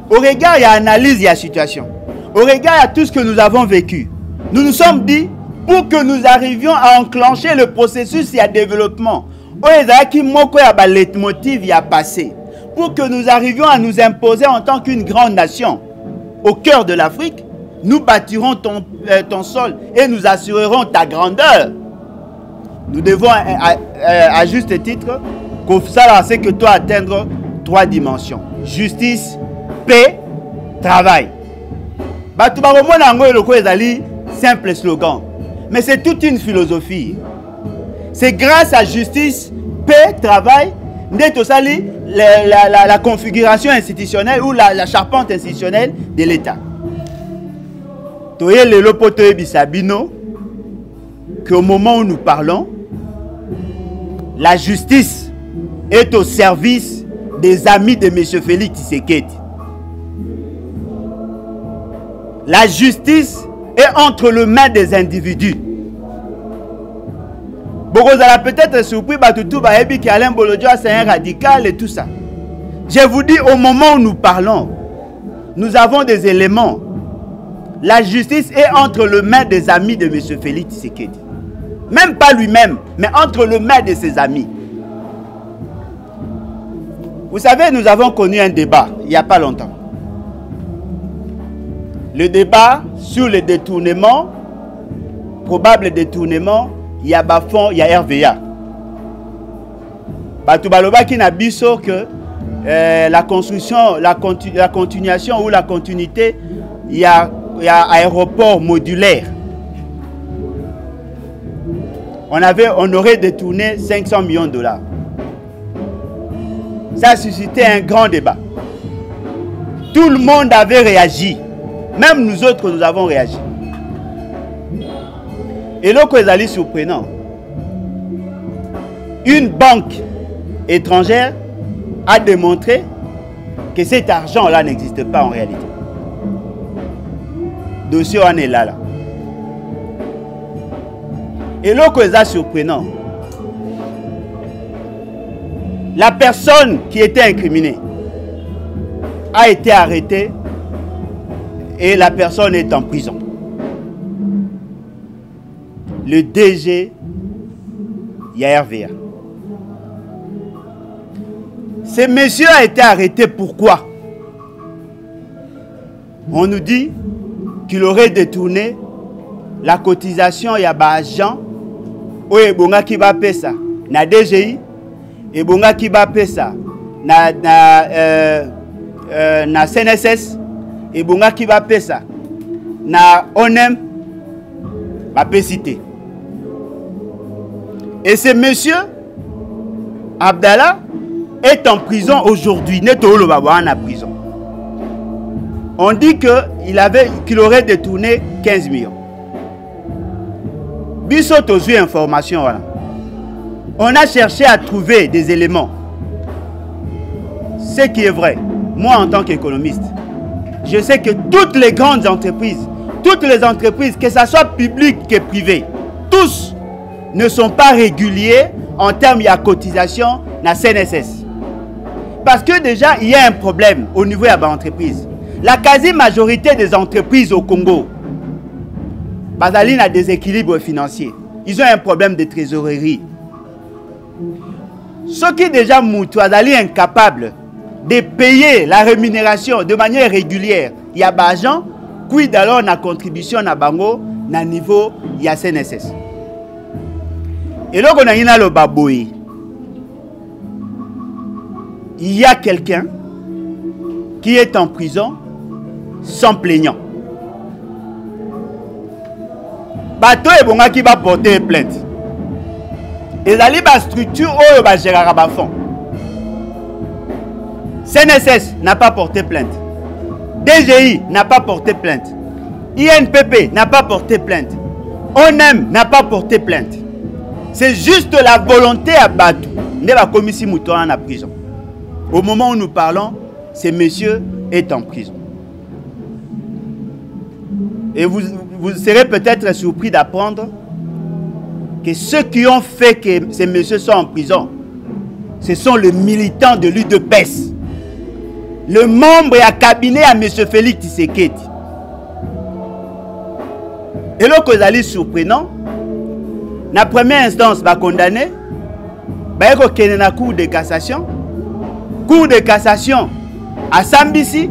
au regard de l'analyse de la situation, au regard de tout ce que nous avons vécu, nous nous sommes dit, pour que nous arrivions à enclencher le processus de développement, pour que nous arrivions à nous imposer en tant qu'une grande nation au cœur de l'Afrique, nous bâtirons ton sol et nous assurerons ta grandeur. Nous devons, à juste titre, ça c'est que toi atteindre 3 dimensions. Justice, paix, travail. Simple slogan. Mais c'est toute une philosophie. C'est grâce à justice, paix, travail, la configuration institutionnelle ou la charpente institutionnelle de l'État. Qu'au moment où nous parlons, la justice est au service des amis de M. Félix Tshisekedi. La justice est entre les mains des individus. Vous allez peut-être surpris qu'Alain Bolodjoa c'est un radical et tout ça. Je vous dis, au moment où nous parlons, nous avons des éléments. La justice est entre les mains des amis de M. Félix Tshisekedi. Même pas lui-même, mais entre les mains de ses amis. Vous savez, nous avons connu un débat il n'y a pas longtemps. Le débat sur le détournement, probable détournement, il y a Bafon, il y a RVA. Batubaloba qui n'a biso que la construction, la continuation ou la continuité, il y a aéroport modulaire. On aurait détourné 500 millions de dollars. Ça a suscité un grand débat. Tout le monde avait réagi. Même nous autres, nous avons réagi. Et là, c'est surprenant. Une banque étrangère a démontré que cet argent-là n'existe pas en réalité. Le dossier en est là. Et là, c'est surprenant. la personne qui était incriminée a été arrêtée et la personne est en prison. Le DG RVA. Ce monsieur a été arrêté pourquoi? On nous dit qu'il aurait détourné la cotisation ya ba agent ou ebonga ki ba pesa na DGI ebonga ki ba pesa na CNSS ebonga ki ba pesa na ONEM ba pesité. Et ce monsieur Abdallah est en prison aujourd'hui. Neto Lobawa en prison. On dit qu'il aurait détourné 15 millions. Bissot aux informations. Voilà. On a cherché à trouver des éléments. Ce qui est vrai, moi en tant qu'économiste, je sais que toutes les grandes entreprises, toutes les entreprises, que ce soit publiques que privées, tous ne sont pas réguliers en termes de cotisation dans la CNSS. Parce que déjà, il y a un problème au niveau de l'entreprise. La quasi-majorité des entreprises au Congo, Bazaline a des équilibres financiers. Ils ont un problème de trésorerie. Ceux qui déjà moutou, Bazali incapables de payer la rémunération de manière régulière, il y a des agents qui d'ailleurs la contribution à Bango na niveau il y a CNSS. Et là, on a le baboui. Il y a quelqu'un qui est en prison sans plaignant. Bateau et bonga qui va porter plainte. Et la structure où va gérer à fond. CNSS n'a pas porté plainte. DGI n'a pas porté plainte. INPP n'a pas porté plainte. ONEM n'a pas porté plainte. C'est juste la volonté à battre. Ne va commissi mouton en prison. Au moment où nous parlons, ce monsieur est en prison. Et vous serez peut-être surpris d'apprendre que ceux qui ont fait que ces messieurs sont en prison, ce sont les militants de l'UDPS. Le membre et à cabinet à M. Félix Tshisekedi. Et là, que c'est surprenant, la première instance va condamner, va y avoir cour de cassation. Cour de cassation à Sambisi,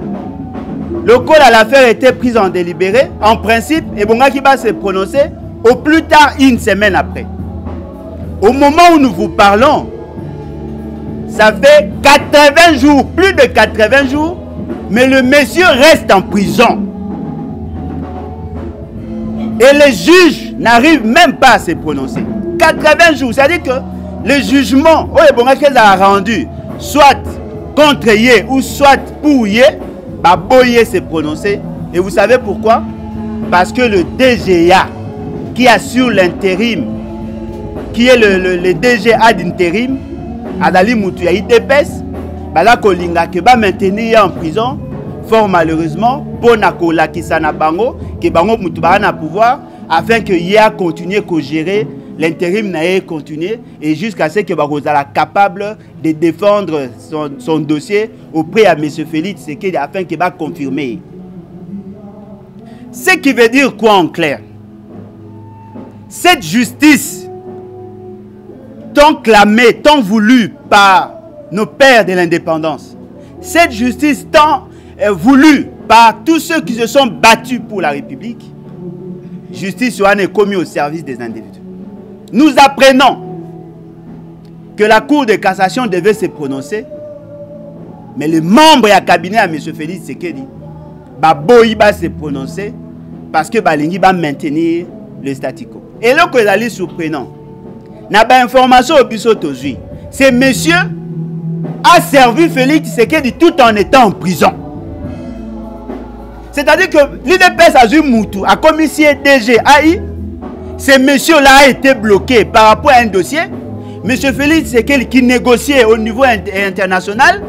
le code à l'affaire était prise en délibéré, en principe, et Bonga qui va se prononcer au plus tard une semaine après. Au moment où nous vous parlons, ça fait 80 jours, plus de 80 jours, mais le monsieur reste en prison. Et les juges n'arrivent même pas à se prononcer. 80 jours, c'est-à-dire que le jugement, qu'elle a rendu, soit contre Yé ou soit pour Yé, Boyé s'est prononcé. Et vous savez pourquoi? Parce que le DGA, qui assure l'intérim, qui est le DGA d'intérim, Adali Moutouya IDPS, Bala Kolinga qui va maintenir en prison, fort malheureusement, pour Nakola Kisana Bango, qui Bango Moutouba na pouvoir, afin que Yé continue à gérer l'intérim n'a continué et jusqu'à ce que Barozala capable de défendre son dossier auprès de M. Félix Tshisekedi afin qu'il va confirmer. Ce qui veut dire quoi en clair? Cette justice tant clamée, tant voulue par nos pères de l'indépendance, cette justice tant voulue par tous ceux qui se sont battus pour la République, justice est commise au service des individus. Nous apprenons que la Cour de cassation devait se prononcer, mais le membre et le cabinet à M. Félix Tshisekedi, Baboyi va se prononcer parce que Balingi va maintenir le statu quo. Et là, que c'est surprenant, n'a pas information au biseau aujourd'hui. Ce monsieur a servi Félix Tshisekedi tout en étant en prison. C'est-à-dire que l'UDPS Azur Moutou a commissionné DGAI. Ce monsieur-là a été bloqué par rapport à un dossier. M. Félix Tshisekedi qui négociait au niveau international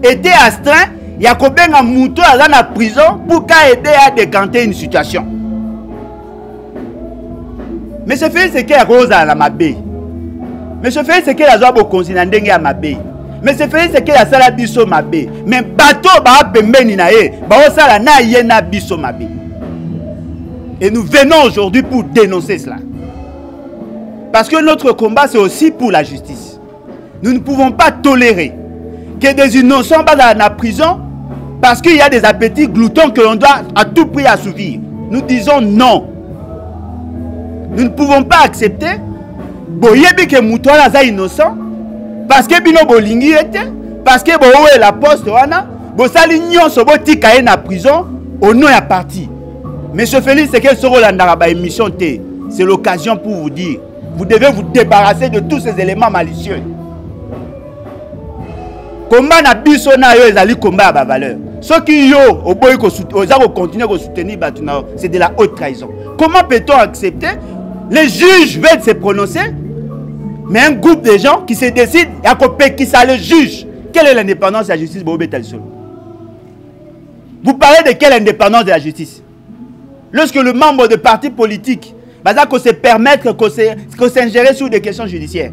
était astreint. Il y a un mouton dans la prison pour aider à décanter une situation. M. Félix Tshisekedi a rose à la Mabé. M. Félix Tshisekedi a joué au continent à Mabé. M. Mais c'est Félix Tshisekedi a sala biso mabe. Mais bateau ba pembeni na ye, ba osala na ye na biso mabe. Et nous venons aujourd'hui pour dénoncer cela. Parce que notre combat c'est aussi pour la justice. Nous ne pouvons pas tolérer que des innocents soient dans la prison parce qu'il y a des appétits gloutons que l'on doit à tout prix assouvir. Nous disons non. Nous ne pouvons pas accepter boyebi que moutoala za innocent parce que bino bolingi était parce que bowe la poste wana bosali nyonso botika ye na prison au nom ya parti. Monsieur Félix Tshisekedi Sorolanda ba émission T. C'est l'occasion pour vous dire, vous devez vous débarrasser de tous ces éléments malicieux. Combat na biso na yo ezali combat ba valeur. Ceux qui yo oboyi ko continuer à soutenir batuna, c'est de la haute trahison. Comment peut-on accepter? Les juges veulent se prononcer, mais un groupe de gens qui se décident et qui ça le juge. Quelle est l'indépendance de la justice? Vous parlez de quelle indépendance de la justice? Lorsque le membre de parti politique va se permettre de s'ingérer sur des questions judiciaires.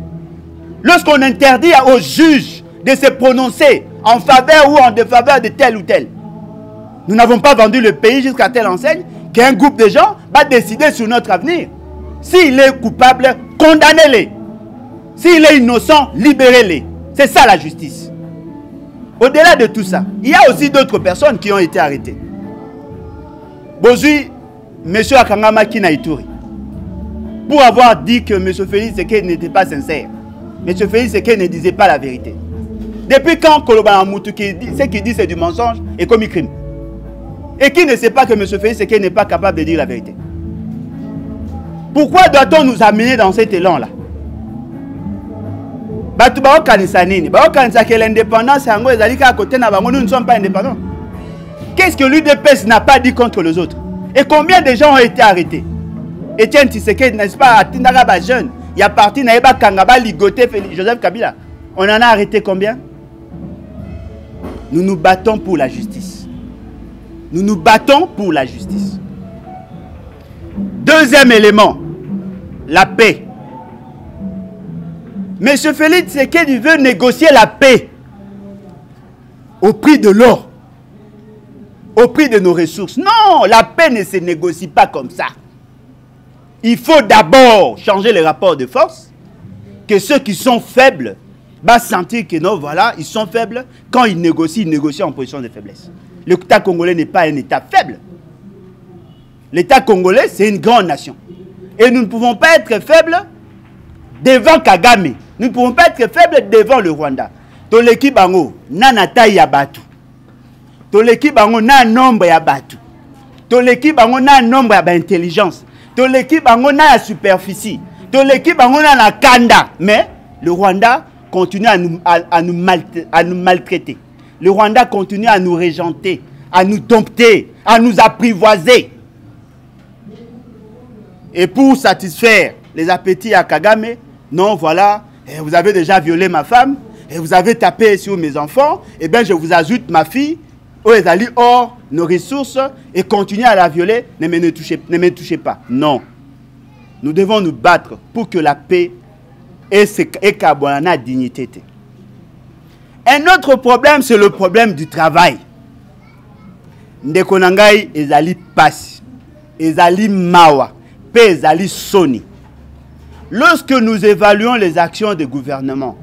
Lorsqu'on interdit aux juges de se prononcer en faveur ou en défaveur de tel ou tel. Nous n'avons pas vendu le pays jusqu'à telle enseigne qu'un groupe de gens va décider sur notre avenir. S'il est coupable, condamnez-le. S'il est innocent, libérez-le. C'est ça la justice. Au-delà de tout ça, il y a aussi d'autres personnes qui ont été arrêtées. Bozui, M. Akangama Kinaïtouri, pour avoir dit que M. Félix Tshisekedi n'était pas sincère. M. Félix Tshisekedi ne disait pas la vérité. Depuis quand Koloba Moutou, ce qu'il dit c'est du mensonge et commis crime? Et qui ne sait pas que M. Félix Tshisekedi n'est pas capable de dire la vérité? Pourquoi doit-on nous amener dans cet élan-là? Que l'indépendance, nous ne sommes pas indépendants. Qu'est-ce que l'UDPS n'a pas dit contre les autres? Et combien de gens ont été arrêtés? Etienne Tshisekedi, n'est-ce pas, à Tindaraba jeune, il y a parti Naïba Kangaba, Ligoté, Joseph Kabila. On en a arrêté combien? Nous nous battons pour la justice. Nous nous battons pour la justice. Deuxième élément, la paix. Monsieur Félix Tshisekedi veut négocier la paix au prix de l'or, au prix de nos ressources. Non, la paix ne se négocie pas comme ça. Il faut d'abord changer les rapports de force, que ceux qui sont faibles vont sentir que non, voilà, ils sont faibles. Quand ils négocient en position de faiblesse. L'État congolais n'est pas un État faible. L'État congolais, c'est une grande nation. Et nous ne pouvons pas être faibles devant Kagame. Nous ne pouvons pas être faibles devant le Rwanda. Toleki bango, na taille ya batu. Toleki bango, na nombre ya batu. Toleki bango, na nombre ya intelligence. Toleki bango, na superficie. Toleki bango, na kanda. Mais le Rwanda continue à nous maltraiter. Le Rwanda continue à nous régenter, à nous dompter, à nous apprivoiser. Et pour satisfaire les appétits à Kagame, non, voilà, vous avez déjà violé ma femme, et vous avez tapé sur mes enfants, et bien je vous ajoute ma fille, hors nos ressources, et continuez à la violer, ne me touchez pas. Non. Nous devons nous battre pour que la paix et la dignité. Un autre problème, c'est le problème du travail. Ndekonangai ezali pasi, ezali mawa, pe ezali soni. Lorsque nous évaluons les actions des gouvernements,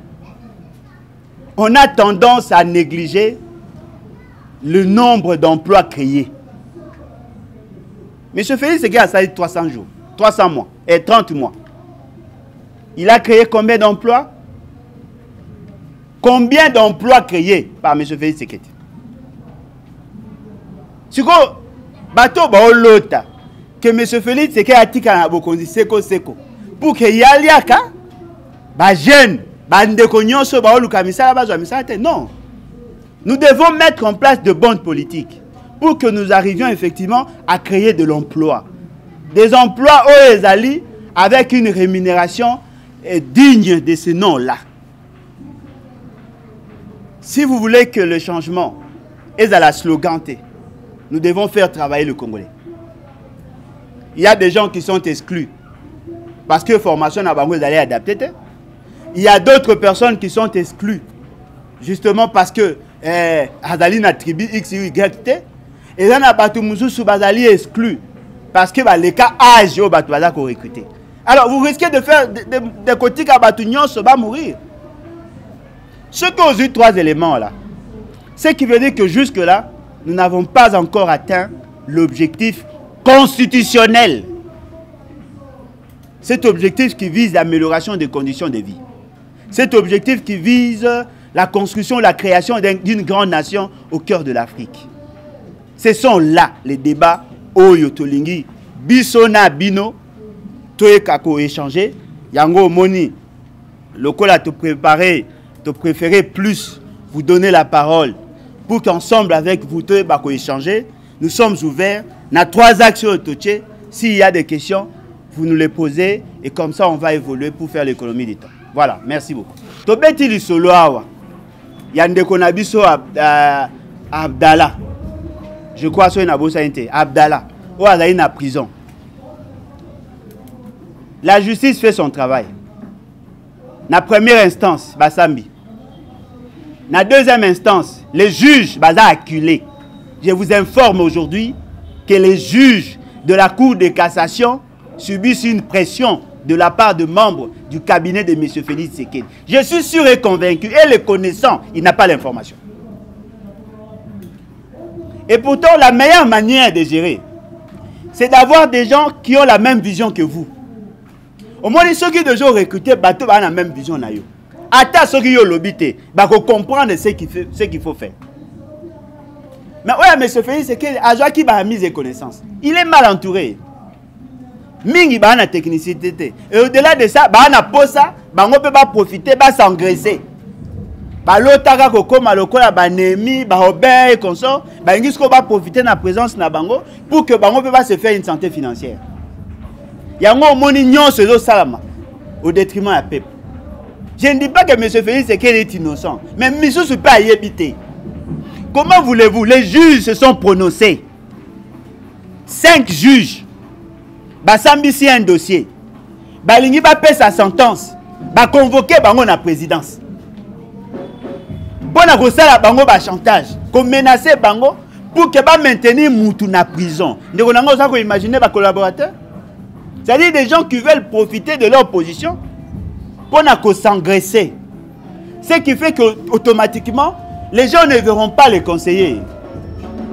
on a tendance à négliger le nombre d'emplois créés. M. Félix Tshisekedi a sali 300 jours, 300 mois et 30 mois. Il a créé combien d'emplois? Combien d'emplois créés par M. Félix Tshisekedi? Si vous bateau baolota que M. Félix Tshisekedi a tika na bokonzi seko pour que yaliaka ba jeune ba ndeko nyonso baoluka misala bazwa misala te. Non. Nous devons mettre en place de bonnes politiques pour que nous arrivions effectivement à créer de l'emploi. Des emplois au ezali avec une rémunération digne de ce nom-là. Si vous voulez que le changement est à la sloganté, nous devons faire travailler le Congolais. Il y a des gens qui sont exclus parce que formation n'a pas été adaptée. Il y a d'autres personnes qui sont exclues justement parce que Azali na tribu X, Y, T, et là, na batu mususu bazali exclu, parce que les cas âge au batu baza ko recruter. Alors, vous risquez de faire des côtés à batu nyonso va mourir. Ce qu'ont eu 3 éléments là, ce qui veut dire que jusque-là, nous n'avons pas encore atteint l'objectif constitutionnel. Cet objectif qui vise l'amélioration des conditions de vie. Cet objectif qui vise la construction, la création d'une grande nation au cœur de l'Afrique. Ce sont là les débats Oyo Tolingi, Bisona Bino, Toekako échanger, Yango Moni, le col a te préparé, te préférer plus vous donner la parole pour qu'ensemble avec vous Toekako échanger, nous sommes ouverts. On a 3 axes au Toché. S'il y a des questions, vous nous les posez et comme ça on va évoluer pour faire l'économie du temps. Voilà, merci beaucoup. Tobeti li solo awa. Yande konabiso Abdallah. Je crois que c'est une Abdallah. Ou Azali na prison. La justice fait son travail. Na première instance, Basambi. Na deuxième instance, les juges baza acculés. Je vous informe aujourd'hui que les juges de la Cour de cassation subissent une pression de la part de membres du cabinet de M. Félix Tshisekedi. Je suis sûr et convaincu, et le connaissant, il n'a pas l'information. Et pourtant, la meilleure manière de gérer, c'est d'avoir des gens qui ont la même vision que vous. Au moins, ceux qui déjà recrutés, ils ont la même vision. Attends ceux qui ont l'obité, ils comprendre ce qu'il faut faire. Mais oui, M. Félix Tshisekedi, agent qui a mis des connaissances. Il est mal entouré. Mingi ba na technicité et au-delà de ça ba na posa bango peut pas profiter ba s'engraisser ba lotaka kokoma lokola ba nemi ba obey consort ba ngisko ba profiter na présence na bango pour que bango peut pas se faire une santé financière. Yango moni nyonso zo salama au détriment à peuple. Je ne dis pas que M. Félix est innocent, mais Misusu peut y habiter. Comment voulez-vous? Les juges se sont prononcés. 5 juges. Basambi si un dossier. Balingi ba paie sa sentence. Ba convoquer bango na présidence. Bona kosala bango ba chantage. Ko menacer bango pour que ba maintenir Moutou na prison. Ndeko nango ça ko imaginer ba collaborateurs. C'est-à-dire des gens qui veulent profiter de leur position pour s'engraisser. Ce qui fait que automatiquement les gens ne verront pas les conseillers.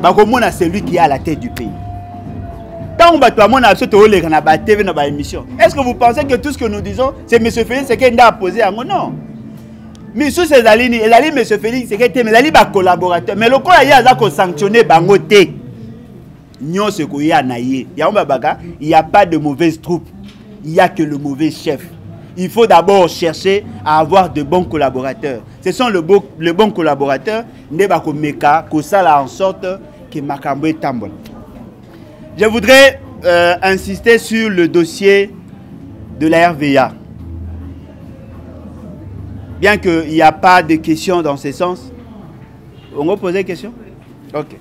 Ba komona celui qui est à la tête du pays. Est-ce que vous pensez que tout ce que nous disons, c'est M. Félix qui a posé à moi? Non. Mais sous ces lignes, il a dit M. Félix qui était mais collaborateur. Mais le cas, il y a sanctionné Bangote. Il n'y a pas de mauvaise troupe. Il n'y a que le mauvais chef. Il faut d'abord chercher à avoir de bons collaborateurs. Ce sont les bons collaborateurs. En sorte que Makambo tambol. Je voudrais insister sur le dossier de la RVA. Bien qu'il n'y a pas de questions dans ce sens. On va poser des questions? Ok.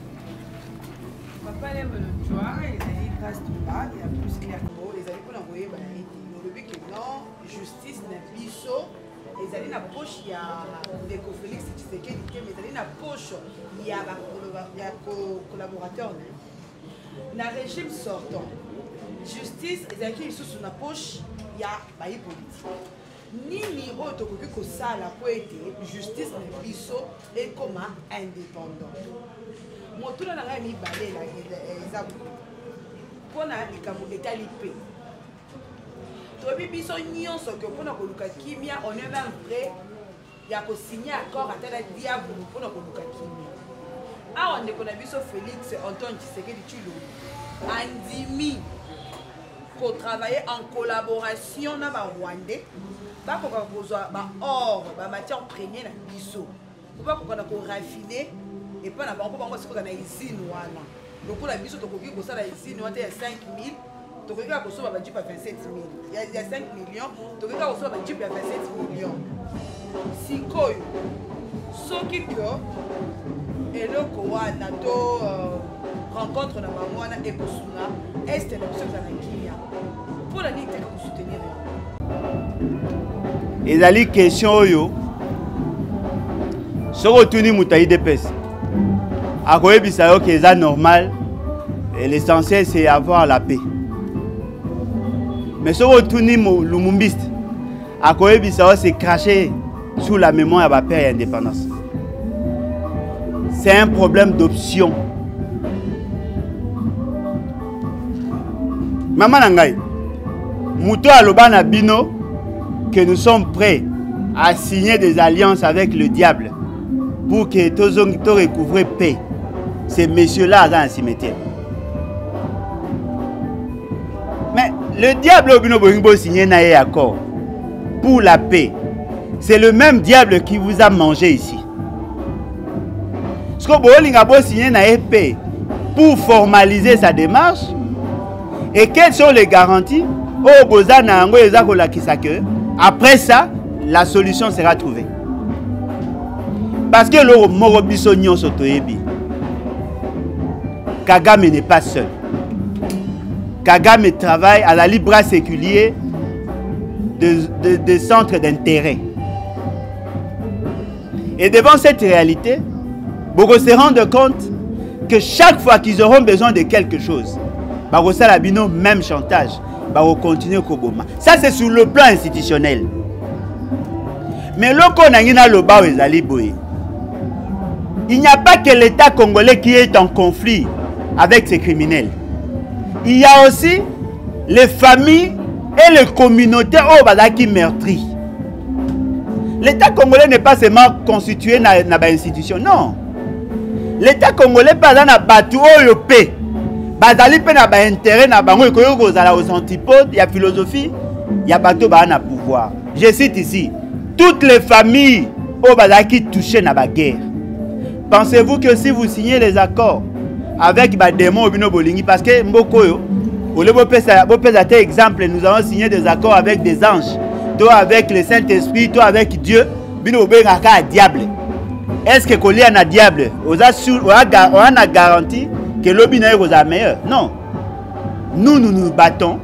Dans le régime sortant, justice, les acquis sont sous la poche, il y a des politiques. Ni autocopié que ça, la poété, justice, les biseaux et comme indépendant. Moi, tout le monde a mis balai, les abous. Pour les camous étalipés. Tobi biso nyonso que pour na kimia on est même prêt il y a signer accord à tel diable pour na kimia. Ah, on est qu'on a vu Félix Antoine Tshisekedi Tshilombo andimi qu'on travailler en collaboration na ba Rwandais ba ko besoin ba or ba matière première na biso ba ko na ko raffiner et pas na ba ko bango siko na usine wana donc la biso to ko ki ko sala usine wana ya 5000 to ko ka ko so ba jipa 27000 il y a 5 millions to ko ka ko so ba jipa 27 millions sikoyo soki ko et le Kowana to rencontre na mamona et Kosuna est la option dans la Kenya pour la ligue pour soutenir. Et la question yo Ce que tu as de pèse. À quoi c'est normal. Et l'essentiel, c'est avoir la paix. Mais ce que tu as l'umumbiste, à quoi c'est craché sous la mémoire de la paix et l'indépendance. C'est un problème d'option. Maman Nangai, Mouto Alobana Bino, que nous sommes prêts à signer des alliances avec le diable pour que tous recouvrir paix. Ces messieurs-là dans un cimetière. Mais le diable a signé un accord pour la paix. C'est le même diable qui vous a mangé ici. Ce que vous avez signé une paix pour formaliser sa démarche. Et quelles sont les garanties? Après ça, la solution sera trouvée. Parce que le Morobisonio Sotoyebi, Kagame n'est pas seul. Kagame travaille à la libre séculier des centres d'intérêt. Et devant cette réalité, beaucoup se rendent compte que chaque fois qu'ils auront besoin de quelque chose, Barosala-Bino, même chantage, continuer Koboma. Ça, c'est sur le plan institutionnel. Mais il n'y a pas que l'État congolais qui est en conflit avec ces criminels. Il y a aussi les familles et les communautés qui meurtrissent. L'État congolais n'est pas seulement constitué dans les institutions, non. L'État congolais n'est pas dans la bâtou au paix. Bazali pe na ba intérêt na bango ekoyo kozala aux antipodes, il y a philosophie, il y a bateau ba na pouvoir. Je cite ici toutes les familles au bazaki touchées na ba guerre. Pensez-vous que si vous signez les accords avec ba démon obino bolingi parce que mbokoyo ole bo pesa exemple, nous avons signé des accords avec des anges, toi avec le Saint-Esprit, toi avec Dieu, bino benga ka diable. Est-ce que kolia na diable? On a garanti que l'objet est meilleur. Non. Nous nous battons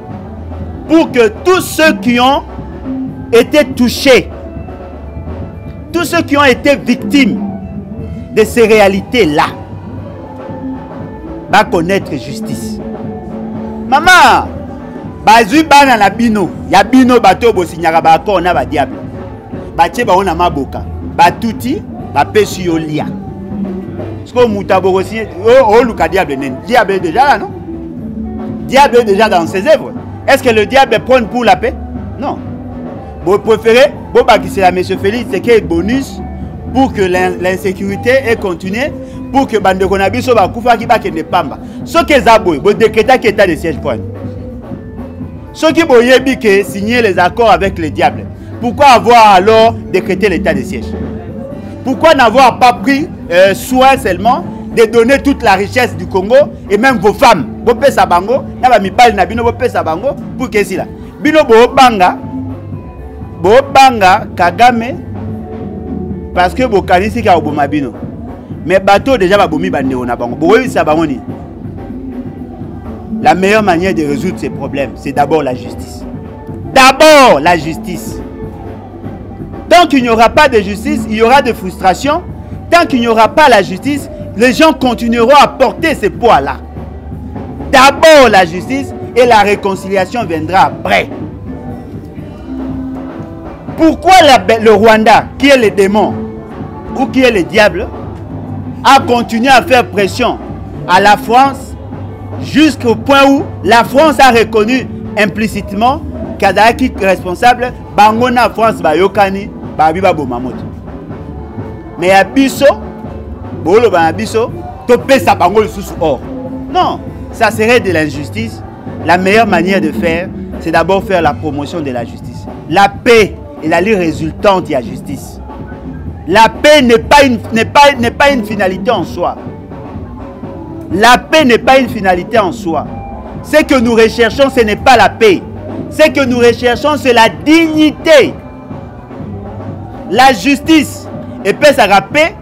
pour que tous ceux qui ont été touchés, tous ceux qui ont été victimes de ces réalités-là, va connaître justice. Maman, bazui bana na bino, ya bino bato bo signara ba accord na ba diable. Batie ba ona maboka, batuti, ba pesi yolia. Ce que Moutabo aussi, le diable est déjà là, non? Diable est déjà dans ses œuvres. Est-ce que le diable prône pour la paix? Non. Vous préférez, c'est la M. Félix, c'est qu'il y ait bonus pour que l'insécurité ait continué, pour que Bande Konabiso va koufa qui va ne pas. Ce qui est aboué, vous décrétez qu'il y a des sièges point. Ce qui est signer les accords avec le diable. Pourquoi avoir alors décrété l'état de siège? Pourquoi n'avoir pas pris soin seulement de donner toute la richesse du Congo et même vos femmes? Vos pesa bango, n'aba mibali na bino vos pesa bango pour que si là. Bino bo banga Kagame parce que bo kanisi ka oboma bino. Mais bateau déjà ba bomi bande na bango. Bo wi sa bango ni. La meilleure manière de résoudre ces problèmes, c'est d'abord la justice. D'abord la justice. Tant qu'il n'y aura pas de justice, il y aura de frustration. Tant qu'il n'y aura pas la justice, les gens continueront à porter ces poids-là. D'abord la justice et la réconciliation viendra après. Pourquoi le Rwanda, qui est le démon ou qui est le diable, a continué à faire pression à la France jusqu'au point où la France a reconnu implicitement Kadaki responsable Bangona France Bayokani Babiba Bomamoto. Mais à Bisso, Bolo Banabiso, topé sa bango sous or. Non, ça serait de l'injustice. La meilleure manière de faire, c'est d'abord faire la promotion de la justice. La paix est la ligne résultante de la justice. La paix n'est pas une finalité en soi. La paix n'est pas une finalité en soi. Ce que nous recherchons, ce n'est pas la paix. Ce que nous recherchons, c'est la dignité. La justice. Et puis ça paix.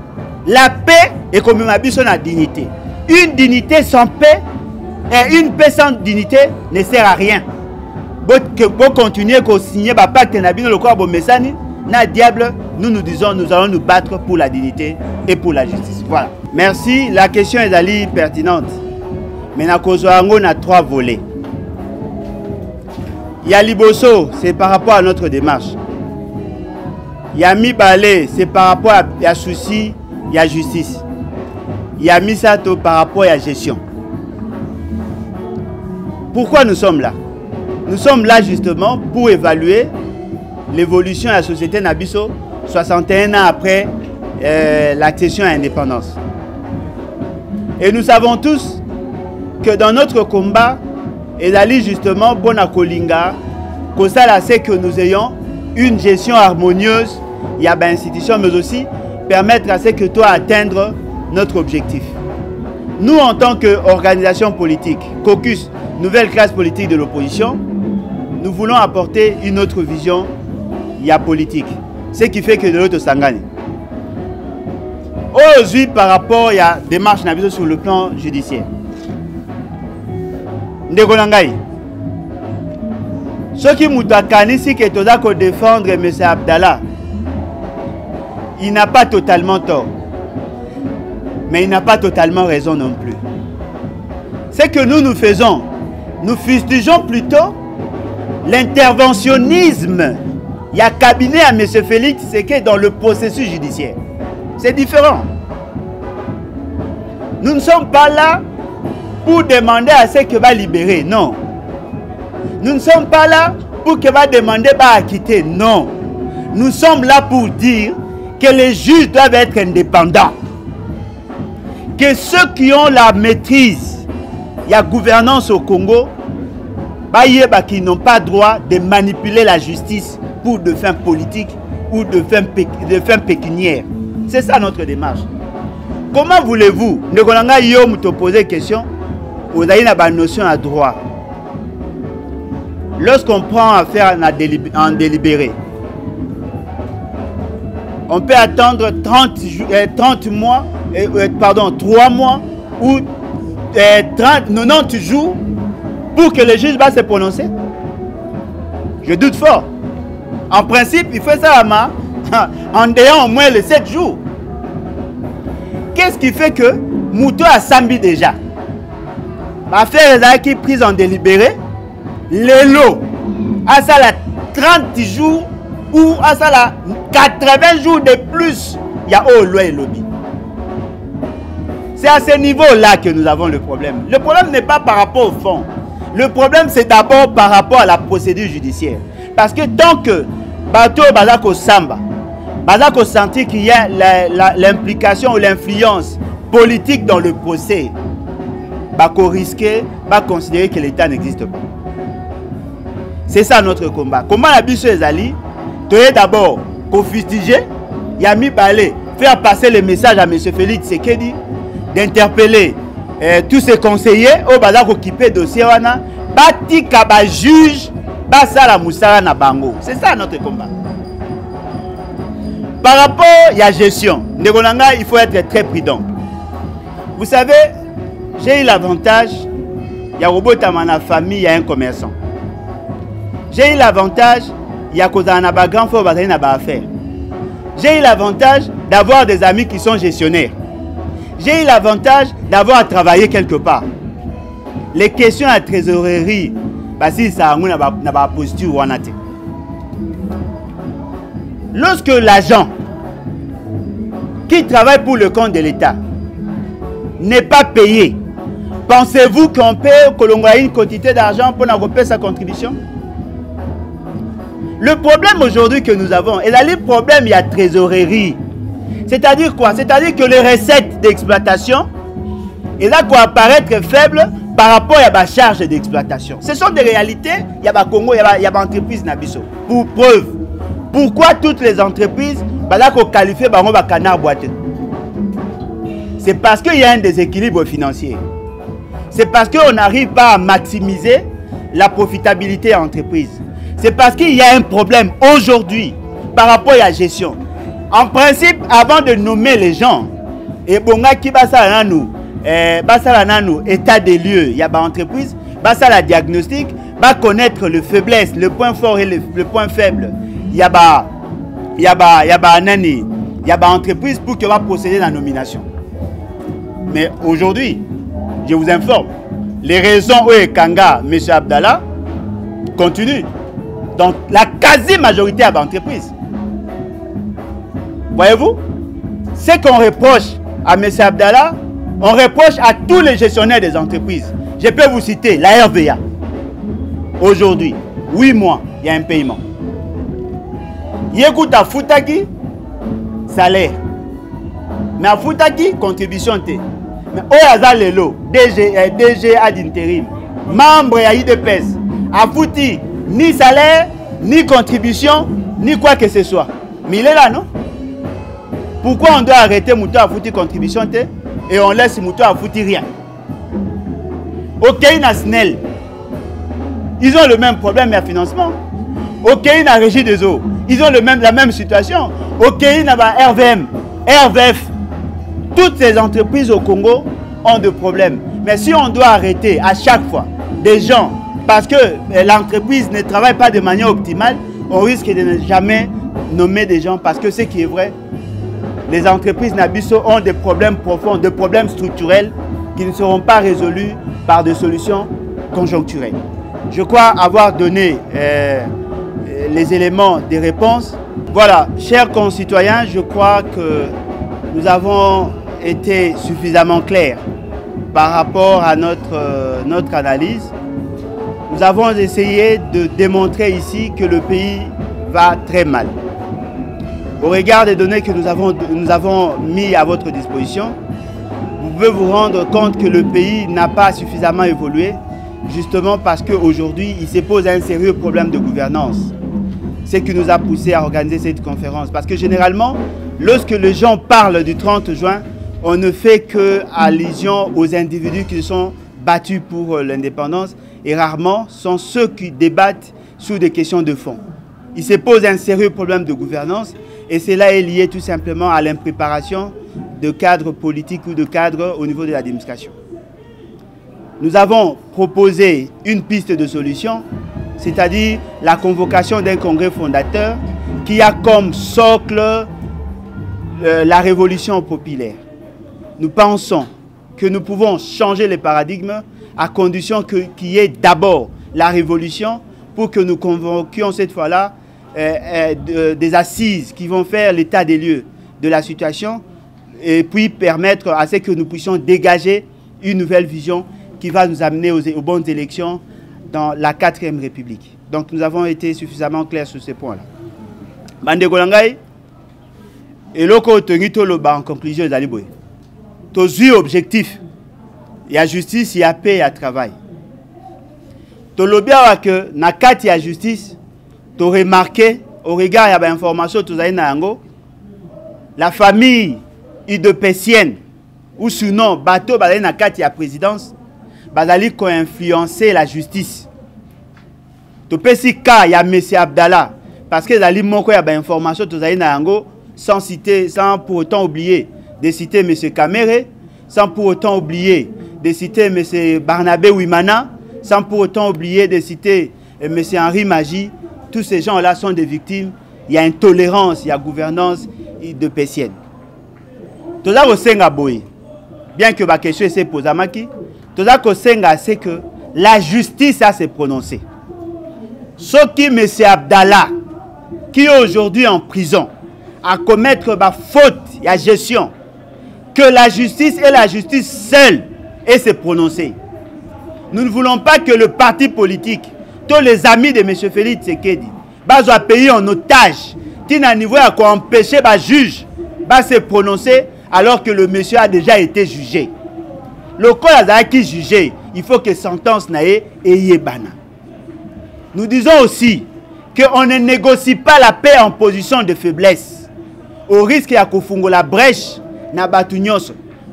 La paix est comme ma bise la dignité. Une dignité sans paix et une paix sans dignité ne sert à rien. Vous continuez à signer le pacte na bino le corps bomesani na diable nous disons nous allons nous battre pour la dignité et pour la justice. Voilà. Merci. La question est d'aller pertinente. Mais on a 3 volets. Il y a Liboso, c'est par rapport à notre démarche. Il y a Mibale, c'est par rapport à la souci, il y a justice. Il y a Misato par rapport à la gestion. Pourquoi nous sommes là? Nous sommes là justement pour évaluer l'évolution de la société Nabiso 61 ans après l'accession à l'indépendance. Et nous savons tous que dans notre combat, il y justement bon à Kolinga, que ça c'est que nous ayons une gestion harmonieuse, il y a des institutions, mais aussi permettre à ce que toi atteindre notre objectif. Nous, en tant qu'organisation politique, caucus, nouvelle classe politique de l'opposition, nous voulons apporter une autre vision, il y a politique. Ce qui fait que de l'autre s'engage. Aujourd'hui, par rapport à la démarche sur le plan judiciaire. Ndegonangai. Ce qui moutakani, c'est que tu dois défendre M. Abdallah. Il n'a pas totalement tort. Mais il n'a pas totalement raison non plus. Ce que nous faisons, nous fustigeons plutôt l'interventionnisme. Il y a cabinet à M. Félix, c'est que dans le processus judiciaire. C'est différent. Nous ne sommes pas là pour demander à ceux qui va libérer, non. Nous ne sommes pas là pour qu'il va demander à acquitter, non. Nous sommes là pour dire que les juges doivent être indépendants. Que ceux qui ont la maîtrise, il y a gouvernance au Congo, qui n'ont pas droit de manipuler la justice pour de fins politiques ou de fins pécuniaires. C'est ça notre démarche. Comment voulez-vous, nous te poser question, vous avez une notion à droit. Lorsqu'on prend affaire en délibéré, on peut attendre 3 mois ou 90 jours pour que le juge va se prononcer. Je doute fort. En principe, il fait ça en ayant au moins les 7 jours. Qu'est-ce qui fait que Mouto a sambi déjà? L'affaire qui est prise en délibéré, les lots, à ça la 30 jours ou à ça la 80 jours de plus, il y a au loi et lobby. C'est à ce niveau-là que nous avons le problème. Le problème n'est pas par rapport au fond. Le problème, c'est d'abord par rapport à la procédure judiciaire. Parce que tant que Bato Bazako Samba, Bazako sentit qu'il y a l'implication ou l'influence politique dans le procès, Bako risquer, va considérer que l'État n'existe pas. C'est ça notre combat. Comment la biche Ezali, tu es d'abord fustiger, Yami Balé, faire passer le message à M. Félix Sekedi, d'interpeller tous ses conseillers au Bazako occupé dossier wana, bati kaba juge, basala musara na bango. C'est ça notre combat. Par rapport à la gestion, il faut être très prudent. Vous savez, j'ai eu l'avantage, il y a robot dans ma famille, il y a un commerçant. J'ai eu l'avantage, il y a un grand fort affaire. J'ai eu l'avantage d'avoir des amis qui sont gestionnaires. J'ai eu l'avantage d'avoir travaillé quelque part. Les questions à trésorerie, si ça n'a pas posture ou lorsque l'agent qui travaille pour le compte de l'État n'est pas payé, pensez-vous qu'on peut une quantité d'argent pour payer sa contribution? Le problème aujourd'hui que nous avons, et là le problème il y a trésorerie. C'est-à-dire quoi? C'est-à-dire que les recettes d'exploitation, et là quoi apparaître faible par rapport à la charge d'exploitation. Ce sont des réalités, il y a Congo, il y a entreprise Nabiso. Pour preuve, pourquoi toutes les entreprises qualifiées par canard boiteux? C'est parce qu'il y a un déséquilibre financier. C'est parce qu'on n'arrive pas à maximiser la profitabilité en entreprise. C'est parce qu'il y a un problème aujourd'hui par rapport à la gestion. En principe, avant de nommer les gens, et bonga qui basa nous état des lieux, il y a une entreprise, basa la diagnostic, va connaître le faiblesse, le point fort et le point faible. Il y a il y a une entreprise pour qu'on va procéder à la nomination. Mais aujourd'hui, je vous informe, les raisons où Kanga, M. Abdallah, continuent. Donc la quasi-majorité à l'entreprise. Voyez-vous, ce qu'on reproche à M. Abdallah, on reproche à tous les gestionnaires des entreprises. Je peux vous citer la RVA. Aujourd'hui, 8 mois, il y a un paiement. Yécoute à Foutaki, salaire. Mais à Foutaki, contribution T. Mais Oyaza Lelo, DG ad intérim, membre à IDPS, à Fouti, ni salaire, ni contribution, ni quoi que ce soit. Mais il est là, non? Pourquoi on doit arrêter Mouto à Fouti contribution T et on laisse Mouto à Fouti rien? Ok, Nasnel, ils ont le même problème mais à financement. Ok, na Régie des eaux, ils ont la même situation. Ok, na RVM, RVF. Toutes ces entreprises au Congo ont des problèmes. Mais si on doit arrêter à chaque fois des gens parce que l'entreprise ne travaille pas de manière optimale, on risque de ne jamais nommer des gens parce que ce qui est vrai, les entreprises Nabiso ont des problèmes profonds, des problèmes structurels qui ne seront pas résolus par des solutions conjoncturelles. Je crois avoir donné les éléments des réponses. Voilà, chers concitoyens, je crois que nous avons été suffisamment clairs par rapport à notre analyse. Nous avons essayé de démontrer ici que le pays va très mal. Au regard des données que nous avons mis à votre disposition, vous pouvez vous rendre compte que le pays n'a pas suffisamment évolué, justement parce qu'aujourd'hui, il se pose un sérieux problème de gouvernance. Ce qui nous a poussé à organiser cette conférence. Parce que généralement, lorsque les gens parlent du 30 juin, on ne fait que allusion aux individus qui sont battus pour l'indépendance et rarement sont ceux qui débattent sur des questions de fond. Il se pose un sérieux problème de gouvernance et cela est lié tout simplement à l'impréparation de cadres politiques ou de cadres au niveau de l'administration. Nous avons proposé une piste de solution, c'est-à-dire la convocation d'un congrès fondateur qui a comme socle la révolution populaire. Nous pensons que nous pouvons changer les paradigmes à condition qu'il y ait d'abord la révolution pour que nous convoquions cette fois-là des assises qui vont faire l'état des lieux de la situation et puis permettre à ce que nous puissions dégager une nouvelle vision qui va nous amener aux bonnes élections dans la 4e République. Donc nous avons été suffisamment clairs sur ces points-là. Bande Golangai, et loko tenito lo ba en conclusion ezali boye. Tozui objectif. Il y a justice, il y a paix, il y a travail. Tolobia wa que na kati ya justice, to remarqué au regard ya ba information tozali na yango, la famille idepesienne ou sinon bateau bazali na kati ya présidence bazali ko influencer la justice. To pesi ka ya M. Abdallah parce que zali moko ya ba information tozali na yango sans citer, sans pour autant oublier de citer M. Kamere, sans pour autant oublier de citer M. Barnabé Ouimana, sans pour autant oublier de citer M. Henri Magie. Tous ces gens-là sont des victimes. Il y a intolérance, il y a gouvernance de pétienne. Tout ça, bien que ma question s'est posée à Maki, tout ça, c'est que la justice a se prononcé. Ce qui M. Abdallah, qui est aujourd'hui en prison, à commettre ma faute et la gestion, que la justice et la justice seule et se prononcer. Nous ne voulons pas que le parti politique, tous les amis de M. Félix Tshisekedi, soient payés en otage, qui n'a niveau à empêcher le juge de se prononcer alors que le monsieur a déjà été jugé. Le cas qui est jugé, il faut que sentence n'aille et yébana. Nous disons aussi qu'on ne négocie pas la paix en position de faiblesse. Au risque de faire la brèche,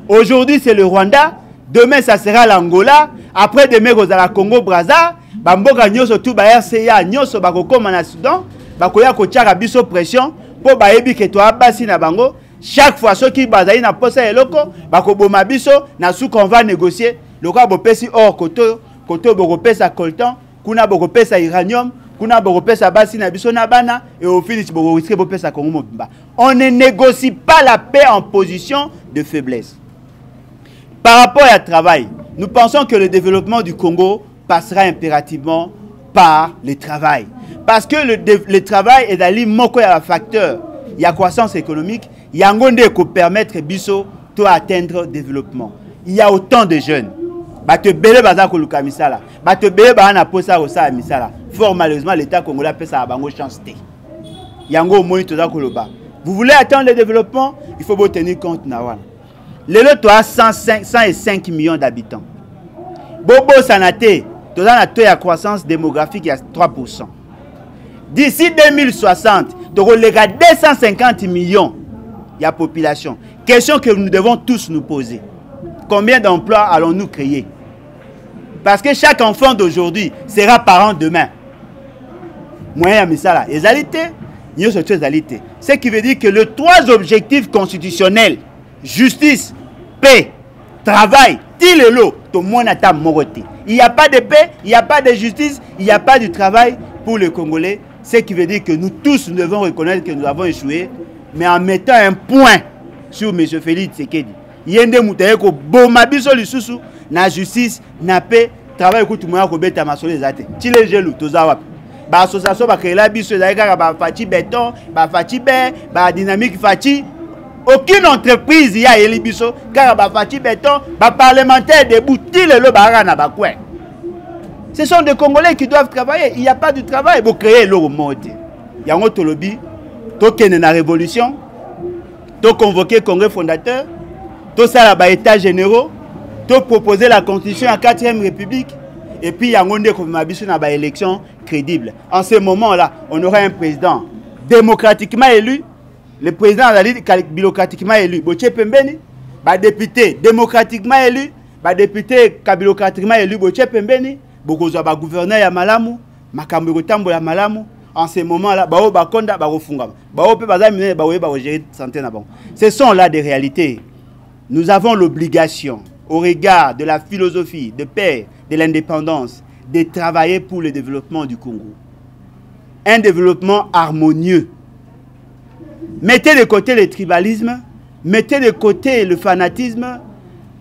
aujourd'hui c'est le Rwanda, demain ça sera l'Angola, après demain c'est la Congo-Brazza, Bamboka nyoso tout ba RCA nyoso bakokoma na Soudan, bakoya ko tchaka biso pression pour bayebi que toi basi na bango, chaque fois ceux qui bazali na posa eloko, bakoboma biso na sou qu'on va négocier, le quoi bopesi or koto bokopesa coltan, kuna bokopesa uranium, kuna bopesa basi na biso na bana et au finish risquer bopesa Congo mobimba. On ne négocie pas la paix en position de faiblesse. Par rapport à travail, nous pensons que le développement du Congo passera impérativement par le travail. Parce que le travail est d'aller moko ya facteur, il y a croissance économique, il y a un monde qui permettre biso to atteindre le développement. Il y a autant de jeunes. Bato bele baza ko luka misala. Bato bele ba na posa osa misala. Fort malheureusement l'État congolais peut ça bango chance té. Yango moni toza ko loba. Vous voulez atteindre le développement, il faut bien tenir compte na wana. Le lot a 105 millions d'habitants. Bobo sanate, toza na taux de croissance démographique à 3%. D'ici 2060, tu auras 250 millions de population. Question que nous devons tous nous poser. Combien d'emplois allons-nous créer? Parce que chaque enfant d'aujourd'hui sera parent demain. Moyen à ça là. Ce qui veut dire que les trois objectifs constitutionnels, justice, paix, travail, il n'y a pas de paix, il n'y a pas de justice, il n'y a pas de travail pour les Congolais. Ce qui veut dire que nous tous nous devons reconnaître que nous avons échoué, mais en mettant un point sur M. Félix Tshisekedi. Yende mutaye ko boma biso lisusu na justice na paix travail ko tumoya ko beta masole zate. Ti les gelou toza wapi. Ba association ba créer la biso za kaka ba fati béton, ba fati bé, ba dynamique fati. Aucune entreprise y a eli biso kaka ba fati béton, ba parlementaire debout ti le lo ba na ba coin. Ce sont des Congolais qui doivent travailler. Il n'y a pas de travail pour créer leur monde. Il y a un autre lobby, tout qui est dans la révolution, tout convoquer le congrès fondateur, tout ça là, état généraux, tout proposer la constitution à 4e République, et puis il y a un autre qui a une élection crédible. En ce moment-là, on aura un président démocratiquement élu, le président bilocratiquement élu, Boche Pembeni, député démocratiquement élu, député kabilocratiquement élu, Boche Pembeni, bokozwa ba gouverneur ya malamu makambo kotambo ya malamu en ce moment là bao bakonda bakofungama bao pe bazamine baoye ba gérer santé na bon. Ce sont là des réalités. Nous avons l'obligation au regard de la philosophie de paix, de l'indépendance, de travailler pour le développement du Congo. Un développement harmonieux. Mettez de côté le tribalisme, mettez de côté le fanatisme,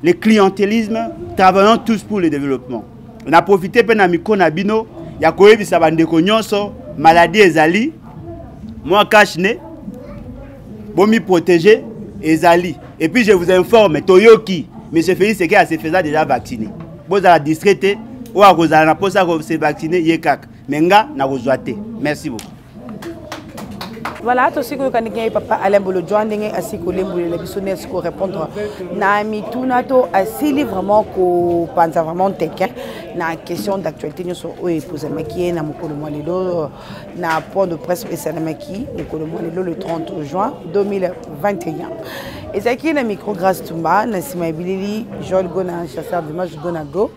le clientélisme, travaillons tous pour le développement. On a profité de la micro-nabino, il y a quoi ça va maladie ezali, moi cache-né, bomi protégé, ezali. Et puis je vous informe, Toyoki, M. Félix Tshisekedi s'est fait déjà vacciné. Vous avez discrété, ou à cause de la pose à se vacciner, yekak. Menga na rozwate. Merci beaucoup. Voilà, tout ce que vous papa Alain Bolo Joandenge ainsi que les bisonnes pour répondre na mituna to asili vraiment ko panza vraiment tekin na question d'actualité nous so poser maki na mokolo molelo na point de presse spécial maki mokolo molelo le 30 juin 2021 et c'est qui le micro grâce Tumba na Simabilili Joel Gona chasseur d'image Gonago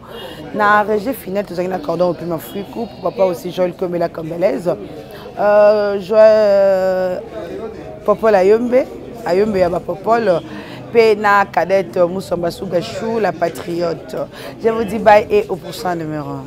na régie finale tout ça na cordon au piment frico pourquoi pas aussi Joel Komela Kombelaise Popol Ayombe Yaba Popol, Pena Cadette Moussamba Sougachou, la patriote. Je vous dis bye et au prochain numéro 1.